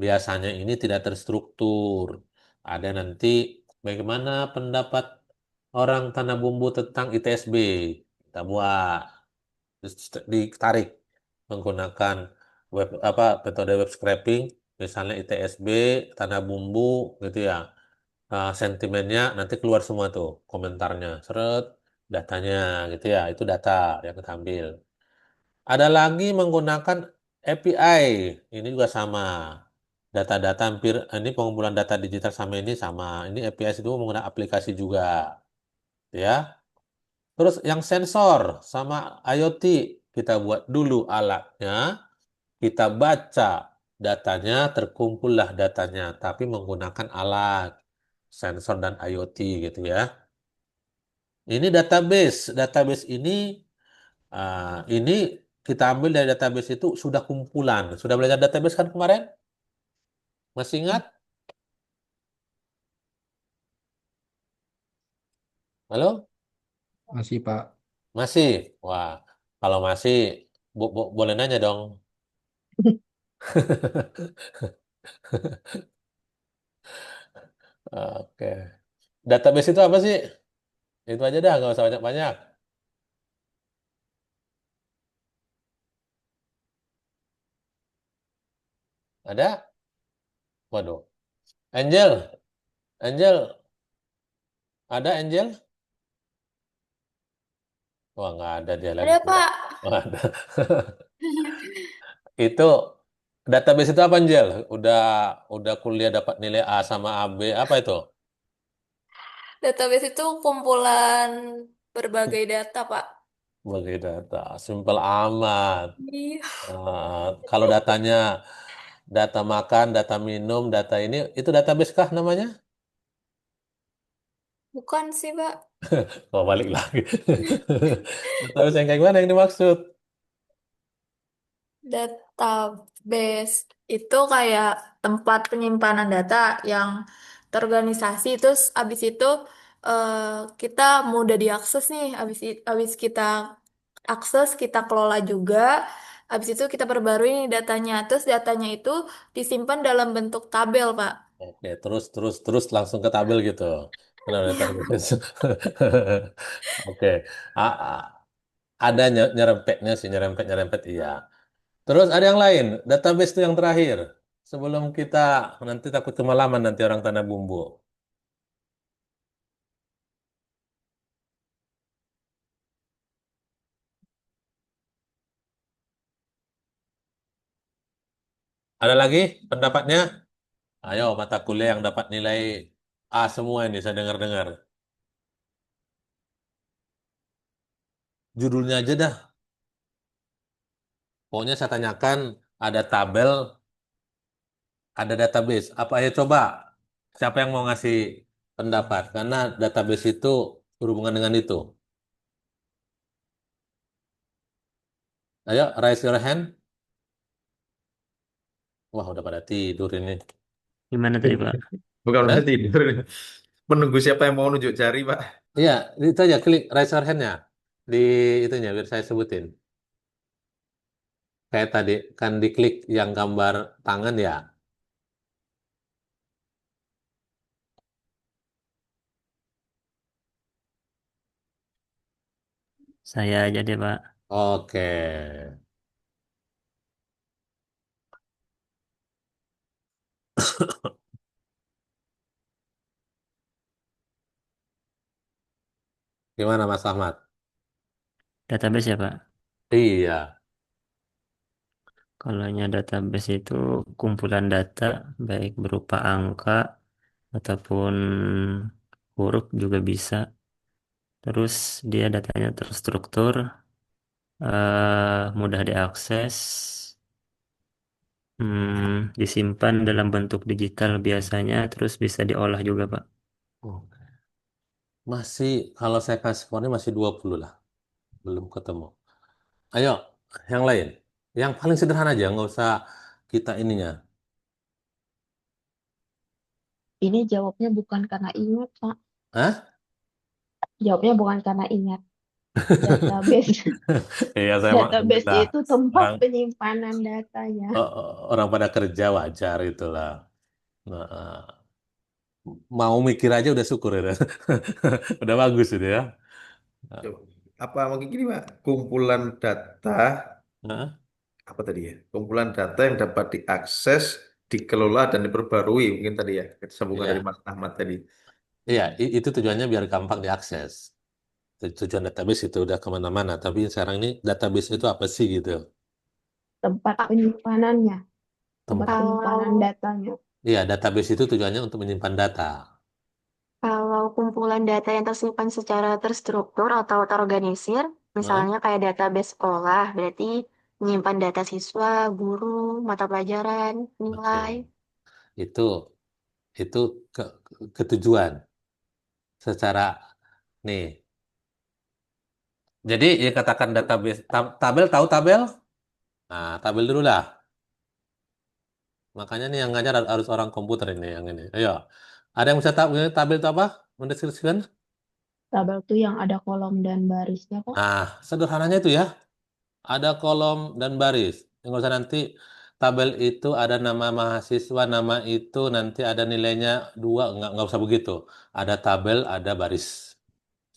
Biasanya ini tidak terstruktur. Ada nanti bagaimana pendapat orang Tanah Bumbu tentang ITSB. Kita buat, terus ditarik menggunakan apa metode web scraping, misalnya ITSB, Tanah Bumbu gitu ya. Sentimennya nanti keluar semua tuh komentarnya, seret datanya gitu ya. Itu data yang kita ambil. Ada lagi menggunakan API. Ini juga sama. Data-data hampir ini pengumpulan data digital sama ini sama. Ini API itu menggunakan aplikasi juga, ya. Terus yang sensor sama IoT kita buat dulu alatnya, kita baca datanya, terkumpullah datanya, tapi menggunakan alat sensor dan IoT gitu ya. Ini database. Database ini kita ambil dari database itu sudah kumpulan. Sudah belajar database kan kemarin? Masih ingat? Halo? Masih Pak. Masih? Wah, kalau masih boleh nanya dong. Oke. Database itu apa sih? Itu aja dah, nggak usah banyak-banyak. Ada? Waduh. Angel, Angel, ada Angel? Wah, nggak ada dia lagi Ada, keluar. Pak. Nggak ada. Itu database itu apa, Angel? Udah kuliah dapat nilai A sama AB, apa itu? Database itu kumpulan berbagai data, Pak. Sebagai data, simpel amat. Iya. Kalau datanya data makan, data minum, data ini, itu database kah namanya? Bukan sih, Pak. Oh, balik lagi. Database yang kayak gimana yang dimaksud? Database itu kayak tempat penyimpanan data yang terorganisasi. Terus abis itu eh, kita mudah diakses nih. Abis kita akses, kita kelola juga. Abis itu kita perbarui nih datanya. Terus datanya itu disimpan dalam bentuk tabel, Pak. Oke, terus langsung ke tabel gitu. Kenapa database? Oke. A- a- ada nyerempetnya sih, nyerempet iya. Terus ada yang lain, database itu yang terakhir. Sebelum kita nanti takut kemalaman nanti orang tanda bumbu. Ada lagi pendapatnya? Ayo, mata kuliah yang dapat nilai A semua ini saya dengar-dengar. Judulnya aja dah. Pokoknya saya tanyakan ada tabel, ada database. Apa ayo coba? Siapa yang mau ngasih pendapat? Karena database itu berhubungan dengan itu. Ayo, raise your hand. Wah, udah pada tidur ini. Gimana tadi, Pak? Bukan Hah? udah tidur. Menunggu siapa yang mau nunjuk jari, Pak. Iya, itu aja klik raise your hand-nya di itunya biar saya sebutin. Kayak tadi kan diklik yang gambar tangan ya. Saya aja deh, Pak. Oke. Gimana Mas Ahmad? Database ya, Pak. Iya, Kalau database itu kumpulan data baik berupa angka ataupun huruf juga bisa. Terus dia datanya terstruktur, mudah diakses, disimpan dalam bentuk digital biasanya, terus bisa diolah juga, Pak. oke. Masih kalau saya kasih skornya masih 20 lah. Belum ketemu. Ayo, yang lain. Yang paling sederhana aja, nggak usah kita ininya. Ini jawabnya bukan karena ingat, Pak. Hah? Jawabnya bukan karena ingat. Database. Iya, saya Database udah itu tempat orang penyimpanan datanya. orang pada kerja wajar itulah. Nah, mau mikir aja udah syukur ya. Udah bagus itu ya. Coba. Apa mungkin gini, Pak? Kumpulan data, Nah, apa tadi ya? Kumpulan data yang dapat diakses, dikelola, dan diperbarui. Mungkin tadi ya, sambungan dari iya, Mas Ahmad tadi. iya, itu tujuannya biar gampang diakses. Tujuan database itu udah kemana-mana. Tapi sekarang ini database itu apa sih gitu? Tempat Pak, penyimpanannya. Tempat Tempat. penyimpanan kalau datanya. Iya, database itu tujuannya untuk menyimpan data. kalau kumpulan data yang tersimpan secara terstruktur atau terorganisir, Nah, misalnya kayak database sekolah, berarti menyimpan data siswa, guru, mata pelajaran, oke. nilai. Itu itu ketujuan secara nih. Jadi ya katakan database tabel tahu tabel? Nah, tabel dulu lah. Makanya nih yang ngajar harus orang komputer ini yang ini. Ayo. Ada yang bisa tahu tabel itu apa? Mendeskripsikan? Tabel itu yang ada kolom dan barisnya, Pak. Nah, sederhananya itu ya. Ada kolom dan baris. Yang usah nanti tabel itu ada nama mahasiswa, nama itu nanti ada nilainya dua, nggak usah begitu. Ada tabel, ada baris.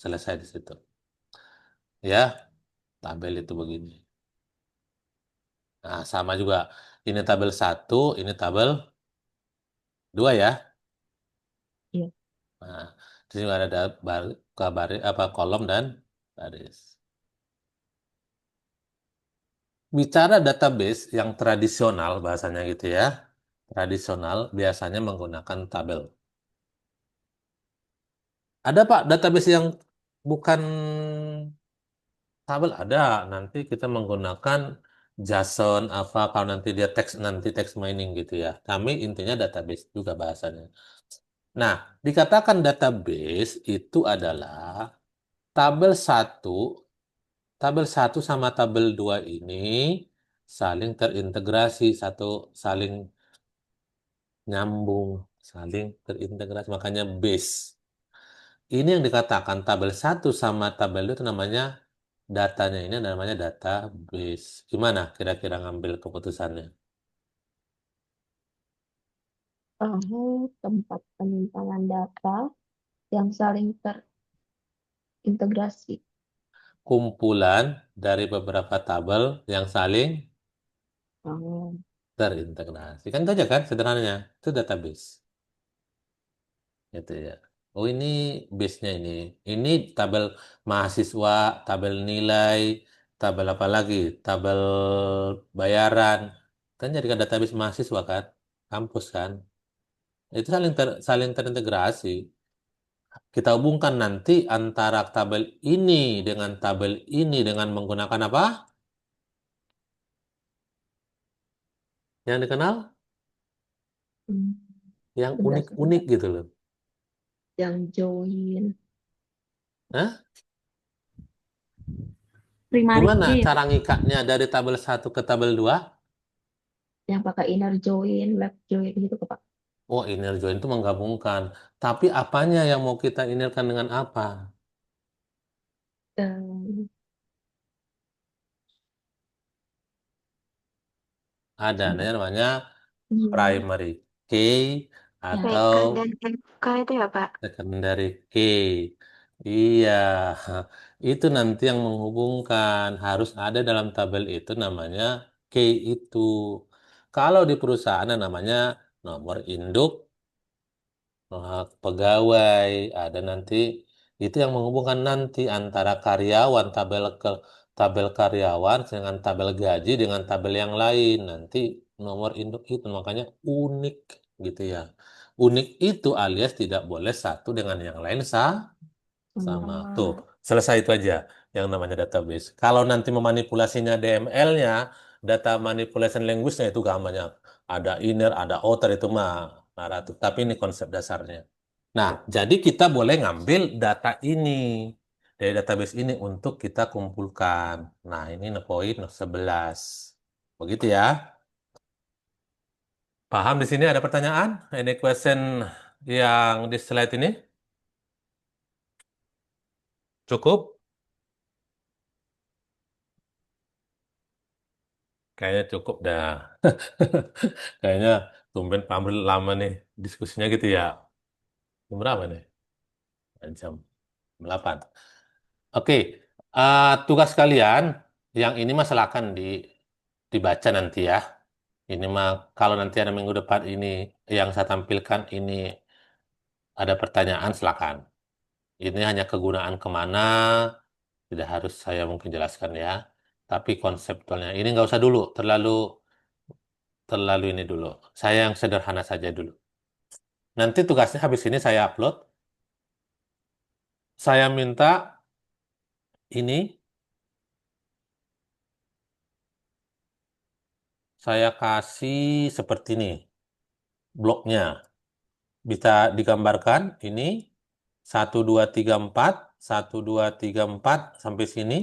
Selesai di situ. Ya, tabel itu begini. Nah, sama juga. Ini tabel satu, ini tabel dua ya. Nah, di sini ada apa kolom dan baris. Bicara database yang tradisional bahasanya gitu ya. Tradisional biasanya menggunakan tabel. Ada Pak database yang bukan tabel ada. Nanti kita menggunakan JSON apa kalau nanti dia text mining gitu ya. Kami intinya database juga bahasanya. Nah, dikatakan database itu adalah tabel satu, tabel satu sama tabel 2 ini saling terintegrasi, saling nyambung, saling terintegrasi, makanya base. Ini yang dikatakan tabel satu sama tabel 2 itu namanya datanya ini namanya database. Gimana kira-kira ngambil keputusannya? Tempat penyimpanan data yang saling terintegrasi. Kumpulan dari beberapa tabel yang saling Oh, terintegrasi. Kan itu aja kan sederhananya. Itu database. Gitu ya. Oh ini base-nya ini. Ini tabel mahasiswa, tabel nilai, tabel apa lagi? Tabel bayaran. Kan jadikan database mahasiswa kan? Kampus kan? Itu saling terintegrasi. Kita hubungkan nanti antara tabel ini dengan tabel ini dengan menggunakan apa? Yang dikenal? hmm, Yang sebentar, unik-unik sebentar. gitu loh. Yang join, Hah? Primary Gimana key ya, cara Pak. ngikatnya dari tabel satu ke tabel 2? yang pakai inner join, left join gitu Pak. Oh, inner join itu menggabungkan. Tapi apanya yang mau kita innerkan dengan apa? Eh, Ada, sebentar. namanya Iya, primary key ya. atau PK dan MK itu ya, Pak. secondary key. Iya, itu nanti yang menghubungkan. Harus ada dalam tabel itu namanya key itu. Kalau di perusahaan ada namanya nomor induk pegawai, ada nanti itu yang menghubungkan nanti antara karyawan tabel karyawan dengan tabel gaji dengan tabel yang lain nanti nomor induk itu makanya unik gitu ya. Unik itu alias tidak boleh satu dengan yang lain sama. Tuh, Sama. selesai itu aja yang namanya database. Kalau nanti memanipulasinya DML-nya, data manipulation language-nya itu gampangnya. Ada inner, ada outer itu mah naratif. Tapi ini konsep dasarnya. Nah, jadi kita boleh ngambil data ini dari database ini untuk kita kumpulkan. Nah, ini poin 11. Begitu ya. Paham di sini ada pertanyaan? Ini question yang di slide ini? Cukup? Kayaknya cukup dah. Kayaknya tumben Pak Amril lama nih diskusinya gitu ya. Jam berapa nih? Jam 8. Oke, tugas kalian yang ini mah silakan dibaca nanti ya. Ini mah kalau nanti ada minggu depan ini yang saya tampilkan ini ada pertanyaan silakan. Ini hanya kegunaan kemana, tidak harus saya mungkin jelaskan ya. Tapi konseptualnya ini nggak usah dulu, terlalu terlalu ini dulu. Saya yang sederhana saja dulu. Nanti tugasnya habis ini saya upload. Saya minta ini, saya kasih seperti ini bloknya. Bisa digambarkan ini 1 2 3 4 1 2 3 4 sampai sini.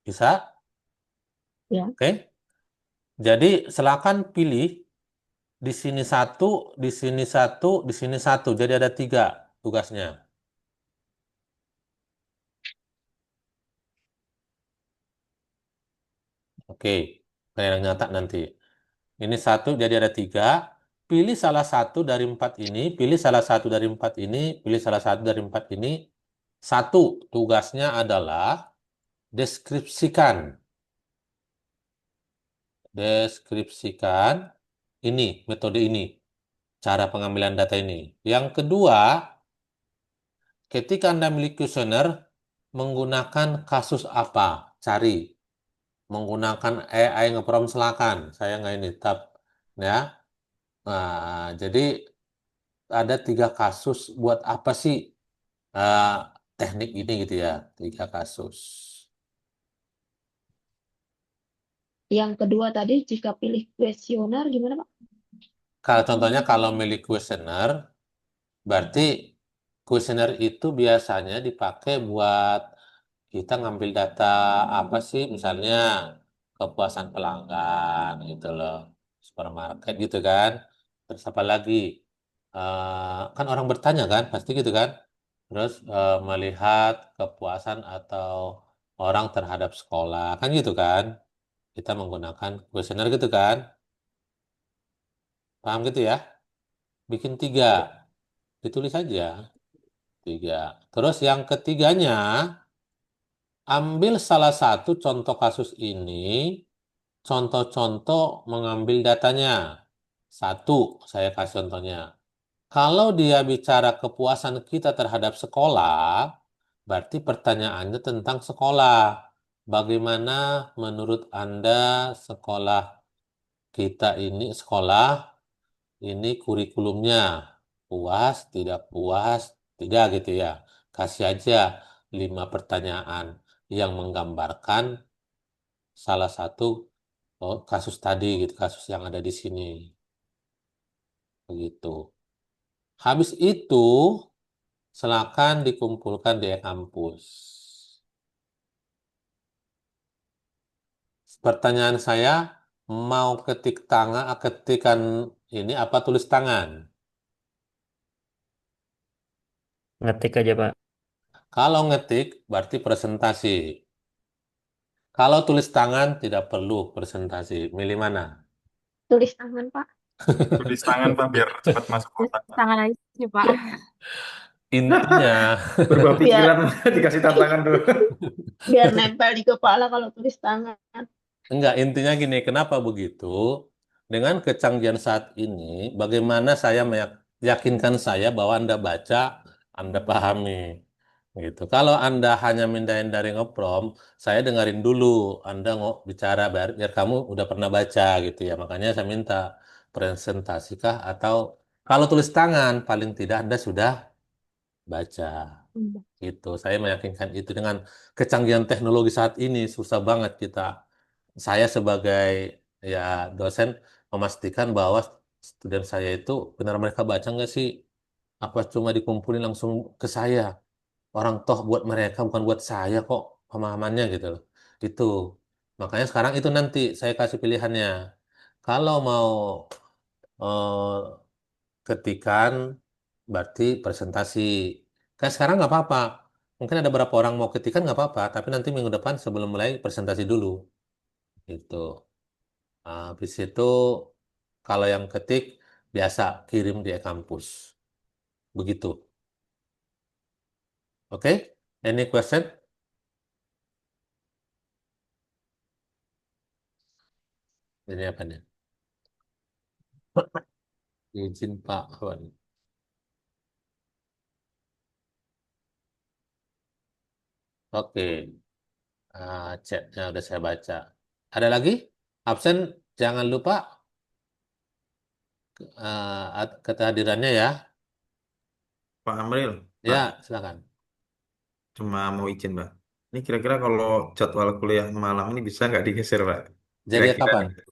Bisa? Ya. Oke. Jadi silakan pilih di sini satu, di sini satu, di sini satu. Jadi ada 3 tugasnya. Oke. Kayak yang nyata nanti. Ini satu, jadi ada 3. Pilih salah satu dari 4 ini, pilih salah satu dari 4 ini, pilih salah satu dari 4 ini. Satu, tugasnya adalah deskripsikan. Deskripsikan ini, metode ini. cara pengambilan data ini. Yang kedua, ketika Anda milik kuesioner, menggunakan kasus apa? Cari. Menggunakan AI ngeprompt silakan. Saya nggak ini, ya. Nah, jadi ada 3 kasus. Buat apa sih eh, teknik ini gitu ya? 3 kasus. Yang kedua tadi, jika pilih kuesioner, gimana Pak? Kalau contohnya kalau milik kuesioner, berarti kuesioner itu biasanya dipakai buat kita ngambil data apa sih, misalnya kepuasan pelanggan gitu loh, supermarket gitu kan. Terus apa lagi? Kan orang bertanya kan, pasti gitu kan. Terus melihat kepuasan atau orang terhadap sekolah kan gitu kan. Kita menggunakan kuesioner gitu kan. Paham gitu ya? Bikin 3, ditulis aja 3. Terus yang ketiganya, ambil salah satu contoh kasus ini, contoh-contoh mengambil datanya. Satu, saya kasih contohnya. Kalau dia bicara kepuasan kita terhadap sekolah, berarti pertanyaannya tentang sekolah. Bagaimana menurut Anda sekolah kita ini, sekolah ini kurikulumnya? Puas, tidak puas, tidak gitu ya. Kasih aja 5 pertanyaan yang menggambarkan salah satu kasus tadi gitu, kasus yang ada di sini. Begitu. Habis itu, silakan dikumpulkan di kampus. Pertanyaan saya, mau ketik tangan, ketikan ini apa tulis tangan? Ngetik aja, Pak. Kalau ngetik, berarti presentasi. Kalau tulis tangan, tidak perlu presentasi. Milih mana? Tulis tangan Pak. Tulis tangan Pak biar cepat masuk otak Pak. Tangan aja sih, Pak. Intinya, Berubah Biar pikiran dikasih tantangan dulu. biar nempel di kepala kalau tulis tangan. enggak, intinya gini, kenapa begitu? Dengan kecanggihan saat ini, bagaimana saya meyakinkan saya bahwa Anda baca, Anda pahami. Gitu. Kalau Anda hanya mindahin dari ngeprom, saya dengerin dulu Anda bicara biar kamu udah pernah baca gitu ya. Makanya saya minta presentasikah atau kalau tulis tangan paling tidak Anda sudah baca. Gitu. Saya meyakinkan itu dengan kecanggihan teknologi saat ini susah banget kita. Saya sebagai ya dosen memastikan bahwa student saya itu benar mereka baca nggak sih? Apa cuma dikumpulin langsung ke saya? Orang toh buat mereka bukan buat saya kok pemahamannya gitu loh. Itu. Makanya sekarang itu nanti saya kasih pilihannya. Kalau mau eh, ketikan berarti presentasi. Kayak sekarang nggak apa-apa. Mungkin ada beberapa orang mau ketikan nggak apa-apa, tapi nanti minggu depan sebelum mulai presentasi dulu. Gitu. Habis itu kalau yang ketik biasa kirim di kampus. Begitu. Oke? Any question? Ini apa nih? Izin Pak Wan. Oke. Chatnya udah saya baca. Ada lagi? Absen jangan lupa kehadirannya ya. Pak Amril, Pak, Ya, silakan. cuma mau izin Pak. Ini kira-kira kalau jadwal kuliah malam ini bisa nggak digeser Pak? Jadi Kira-kira kapan? nih.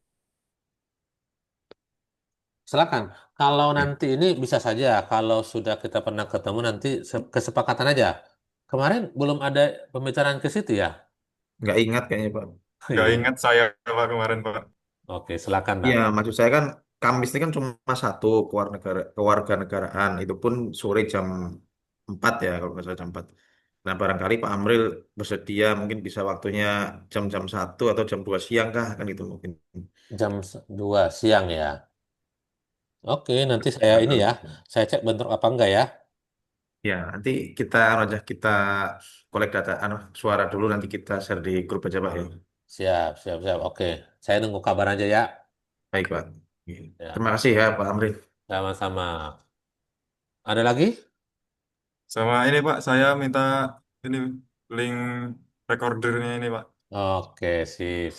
Silakan. Kalau nanti ini bisa saja, kalau sudah kita pernah ketemu nanti kesepakatan aja. Kemarin belum ada pembicaraan ke situ ya? Nggak ingat kayaknya Pak. Gak Iya. ingat saya Pak kemarin Pak. Oke, silakan, Pak. Iya, maksud saya kan Kamis ini kan cuma satu kewarganegaraan. Itu pun sore jam 4 ya, kalau nggak salah jam 4. Nah, barangkali Pak Amril bersedia mungkin bisa waktunya jam-jam 1 atau jam 2 siang kah? Kan itu mungkin. Jam 2 siang ya. Oke, nanti saya ini Barangkali. ya. Saya cek bentrok apa enggak ya. Ya, nanti kita aja kita kolek data suara dulu nanti kita share di grup aja Pak ya. Siap, siap, siap. Oke, saya nunggu kabar aja ya. Baik Pak. Iya. Ya, Terima kasih ya Pak Amril. Sama-sama. Ada lagi? Sama ini Pak, saya minta ini link recordernya ini Pak, Oke, sip.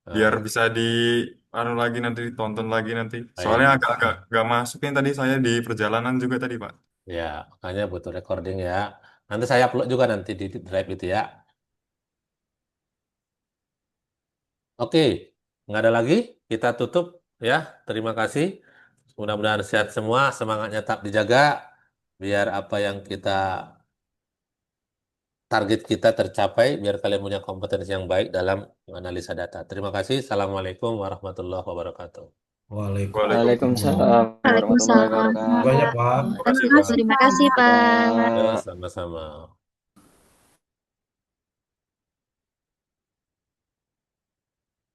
biar Nah, bisa di anu lagi nanti ditonton lagi nanti. Soalnya baik. agak-agak nggak masukin tadi saya di perjalanan juga tadi Pak. Ya, makanya butuh recording ya. Nanti saya upload juga nanti di drive itu ya. Oke, nggak ada lagi. Kita tutup ya. Terima kasih. Mudah-mudahan sehat semua. Semangatnya tetap dijaga. Biar apa yang target kita tercapai. Biar kalian punya kompetensi yang baik dalam menganalisa data. Terima kasih. Assalamualaikum warahmatullahi wabarakatuh. Waalaikumsalam. Waalaikumsalam warahmatullahi Waalaikumsalam. wabarakatuh. Banyak, Pak. Terima kasih Terima Pak. kasih, Pak. Ya, sama-sama.